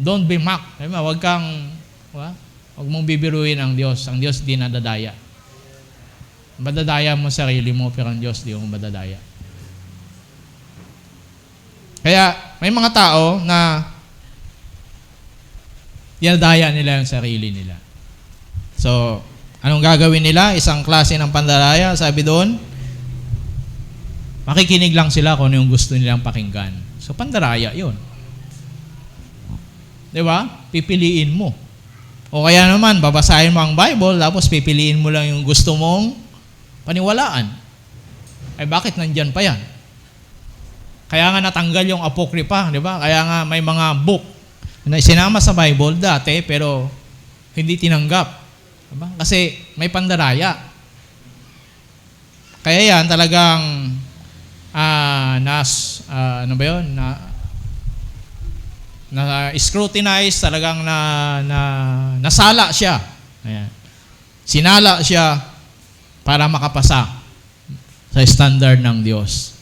Don't be mocked. Diba? Wag mong bibiruin ang Diyos. Ang Diyos di nadadaya. Madadaya mo sarili mo, pero ang Diyos di mo madadaya. Kaya, may mga tao na dinadaya nila ang sarili nila. So, anong gagawin nila? Isang klase ng pandaraya, sabi doon, makikinig lang sila kung ano yung gusto nilang pakinggan. So, pandaraya yun. Di ba? Pipiliin mo. O kaya naman, babasahin mo ang Bible, tapos pipiliin mo lang yung gusto mong paniwalaan. Ay bakit nandyan pa yan? Kaya nga natanggal yung apokripa, di ba? Kaya nga may mga book na sinama sa Bible dati, pero hindi tinanggap. Diba? Kasi may pandaraya. Kaya yan talagang scrutinize, talagang nasala siya. Ayan. Sinala siya para makapasa sa standard ng Diyos.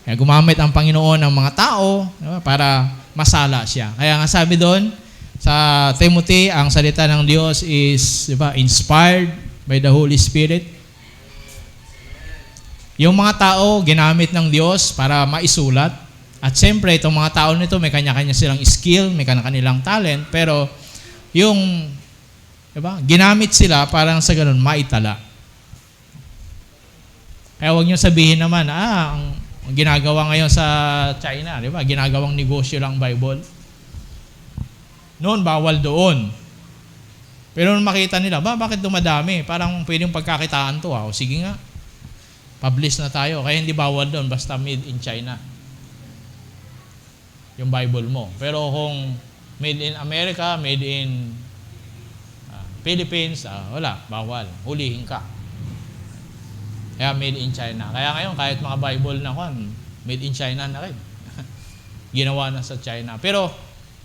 Kaya gumamit ang Panginoon ng mga tao, diba, para masala siya. Kaya nga sabi doon sa Timothy, ang salita ng Diyos is, diba, inspired by the Holy Spirit. Yung mga tao, ginamit ng Diyos para maisulat. At siyempre, itong mga tao nito, may kanya-kanya silang skill, may kanya-kanilang talent, pero yung, diba, ginamit sila parang sa ganun, maitala. Kaya huwag niyo sabihin naman, ang ginagawa ngayon sa China, di ba? Ginagawang negosyo lang Bible. Noon, bawal doon. Pero nung makita nila, bakit dumadami? Parang pwedeng pagkakitaan to. O sige nga, publish na tayo. Kaya hindi bawal doon, basta made in China. Yung Bible mo. Pero kung made in America, made in Philippines, wala, bawal. Hulihin ka. Kaya made in China. Kaya ngayon, kahit mga Bible na made in China na rin. Ginawa na sa China. Pero,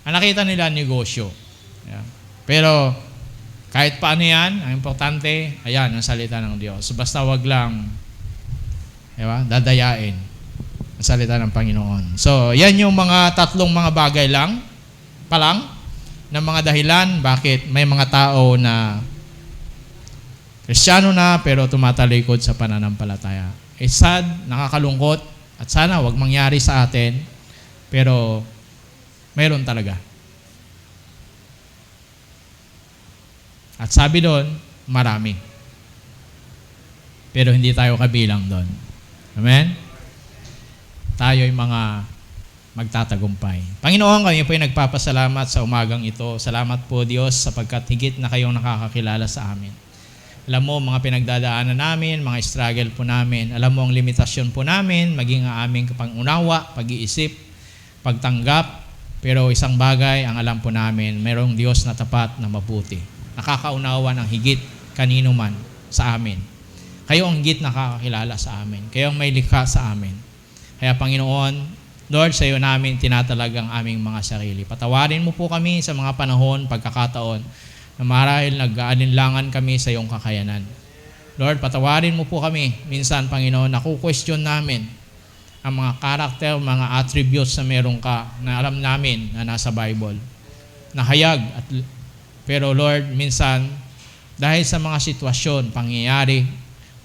ang nakita nila, negosyo. Yeah. Pero, kahit paano yan, ang importante, ayan, ang salita ng Diyos. Basta wag lang, diba, dadayain ang salita ng Panginoon. So, yan yung mga tatlong mga bagay lang, na mga dahilan, bakit may mga tao na Kristiyano na pero tumatalikod sa pananampalataya. It's sad, nakakalungkot, at sana wag mangyari sa atin, pero meron talaga. At sabi doon, marami. Pero hindi tayo kabilang doon. Amen? Tayo ay mga magtatagumpay. Panginoon, kami po ay nagpapasalamat sa umagang ito. Salamat po, Diyos, sapagkat higit na kayong nakakakilala sa amin. Alam mo, mga pinagdadaanan namin, mga struggle po namin. Alam mo ang limitasyon po namin, maging ang aming pangunawa, pag-iisip, pagtanggap. Pero isang bagay, ang alam po namin, mayroong Diyos na tapat na mabuti. Nakakaunawa ng higit kanino man sa amin. Kayo ang higit nakakakilala sa amin. Kayo ang may likha sa amin. Kaya Panginoon, Lord, sa iyo namin tinatalag ang aming mga sarili. Patawarin mo po kami sa mga panahon, pagkakataon, na marahil nag-aalinlangan kami sa iyong kakayanan. Lord, patawarin mo po kami. Minsan, Panginoon, naku-question namin ang mga karakter, mga attributes na meron ka na alam namin na nasa Bible. Nahayag. Pero Lord, minsan, dahil sa mga sitwasyon, pangyayari,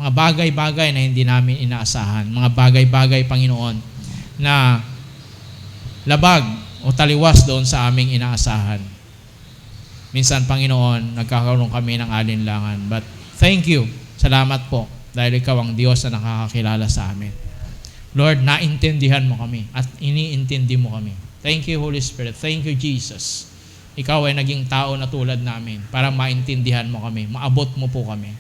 mga bagay-bagay na hindi namin inaasahan, mga bagay-bagay, Panginoon, na labag o taliwas doon sa aming inaasahan. Minsan, Panginoon, nagkakaroon kami ng alinlangan. But thank you. Salamat po dahil ikaw ang Diyos na nakakakilala sa amin. Lord, naintindihan mo kami at iniintindi mo kami. Thank you, Holy Spirit. Thank you, Jesus. Ikaw ay naging tao na tulad namin para maintindihan mo kami. Maabot mo po kami.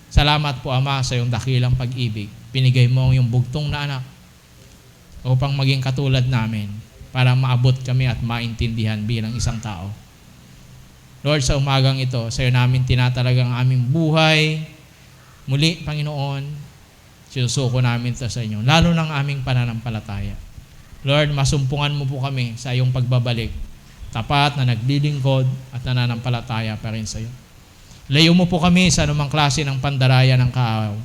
Salamat po, Ama, sa iyong dakilang pag-ibig. Pinigay mo yung bugtong na anak upang maging katulad namin para maabot kami at maintindihan bilang isang tao. Lord, sa umagang ito, sa iyo namin tinatalaga ang aming buhay. Muli, Panginoon, sinusuko namin ito sa inyo, lalo ng aming pananampalataya. Lord, masumpungan mo po kami sa iyong pagbabalik, tapat na naglilingkod at nananampalataya pa rin sa iyo. Layo mo po kami sa anumang klase ng pandaraya ng kaaw,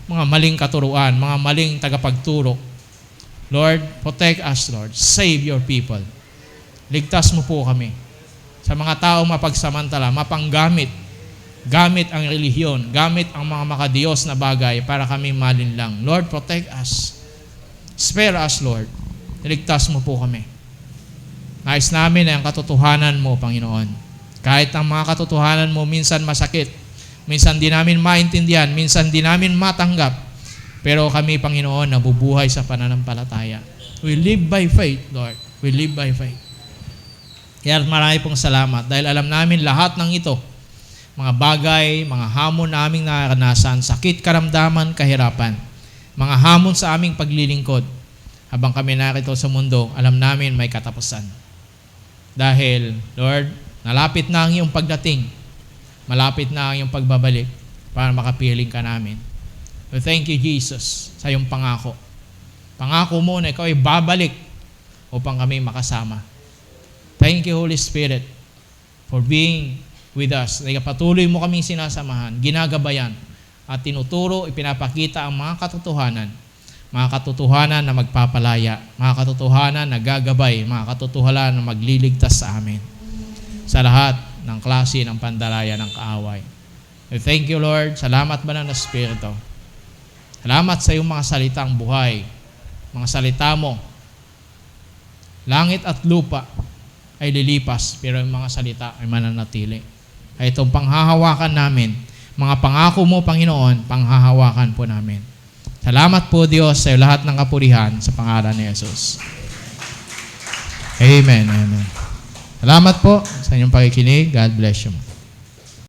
mga maling katuruan, mga maling tagapagturo. Lord, protect us, Lord. Save your people. Ligtas mo po kami sa mga tao mapagsamantala, mapanggamit, gamit ang relihiyon, gamit ang mga makadiyos na bagay para kami malinlang. Lord, protect us. Spare us, Lord. Iligtas mo po kami. Nais namin ang katotohanan mo, Panginoon. Kahit ang mga katotohanan mo minsan masakit, minsan di namin maintindihan, minsan di namin matanggap, pero kami, Panginoon, nabubuhay sa pananampalataya. We live by faith, Lord. We live by faith. Kaya marami pong salamat dahil alam namin lahat ng ito, mga bagay, mga hamon na aming naranasan, sakit, karamdaman, kahirapan, mga hamon sa aming paglilingkod, habang kami narito sa mundo, alam namin may katapusan. Dahil, Lord, nalapit na ang iyong pagdating, malapit na ang iyong pagbabalik para makapiling ka namin. So thank you, Jesus, sa iyong pangako. Pangako mo na ikaw ay babalik upang kami makasama. Thank you, Holy Spirit, for being with us. Patuloy mo kaming sinasamahan, ginagabayan, at tinuturo, ipinapakita ang mga katotohanan na magpapalaya, mga katotohanan na gagabay, mga katotohanan na magliligtas sa amin sa lahat ng klase ng pandaraya ng kaaway. Thank you, Lord. Salamat, Banal na Espiritu. Salamat sa iyong mga salitang buhay. Mga salita mo, langit at lupa ay lilipas, pero yung mga salita ay mananatili. Ay itong panghahawakan namin, mga pangako mo, Panginoon, panghahawakan po namin. Salamat po, Diyos, sa lahat ng kapurihan sa pangalan ni Jesus. Amen. Amen. Salamat po sa inyong pakikinig. God bless you.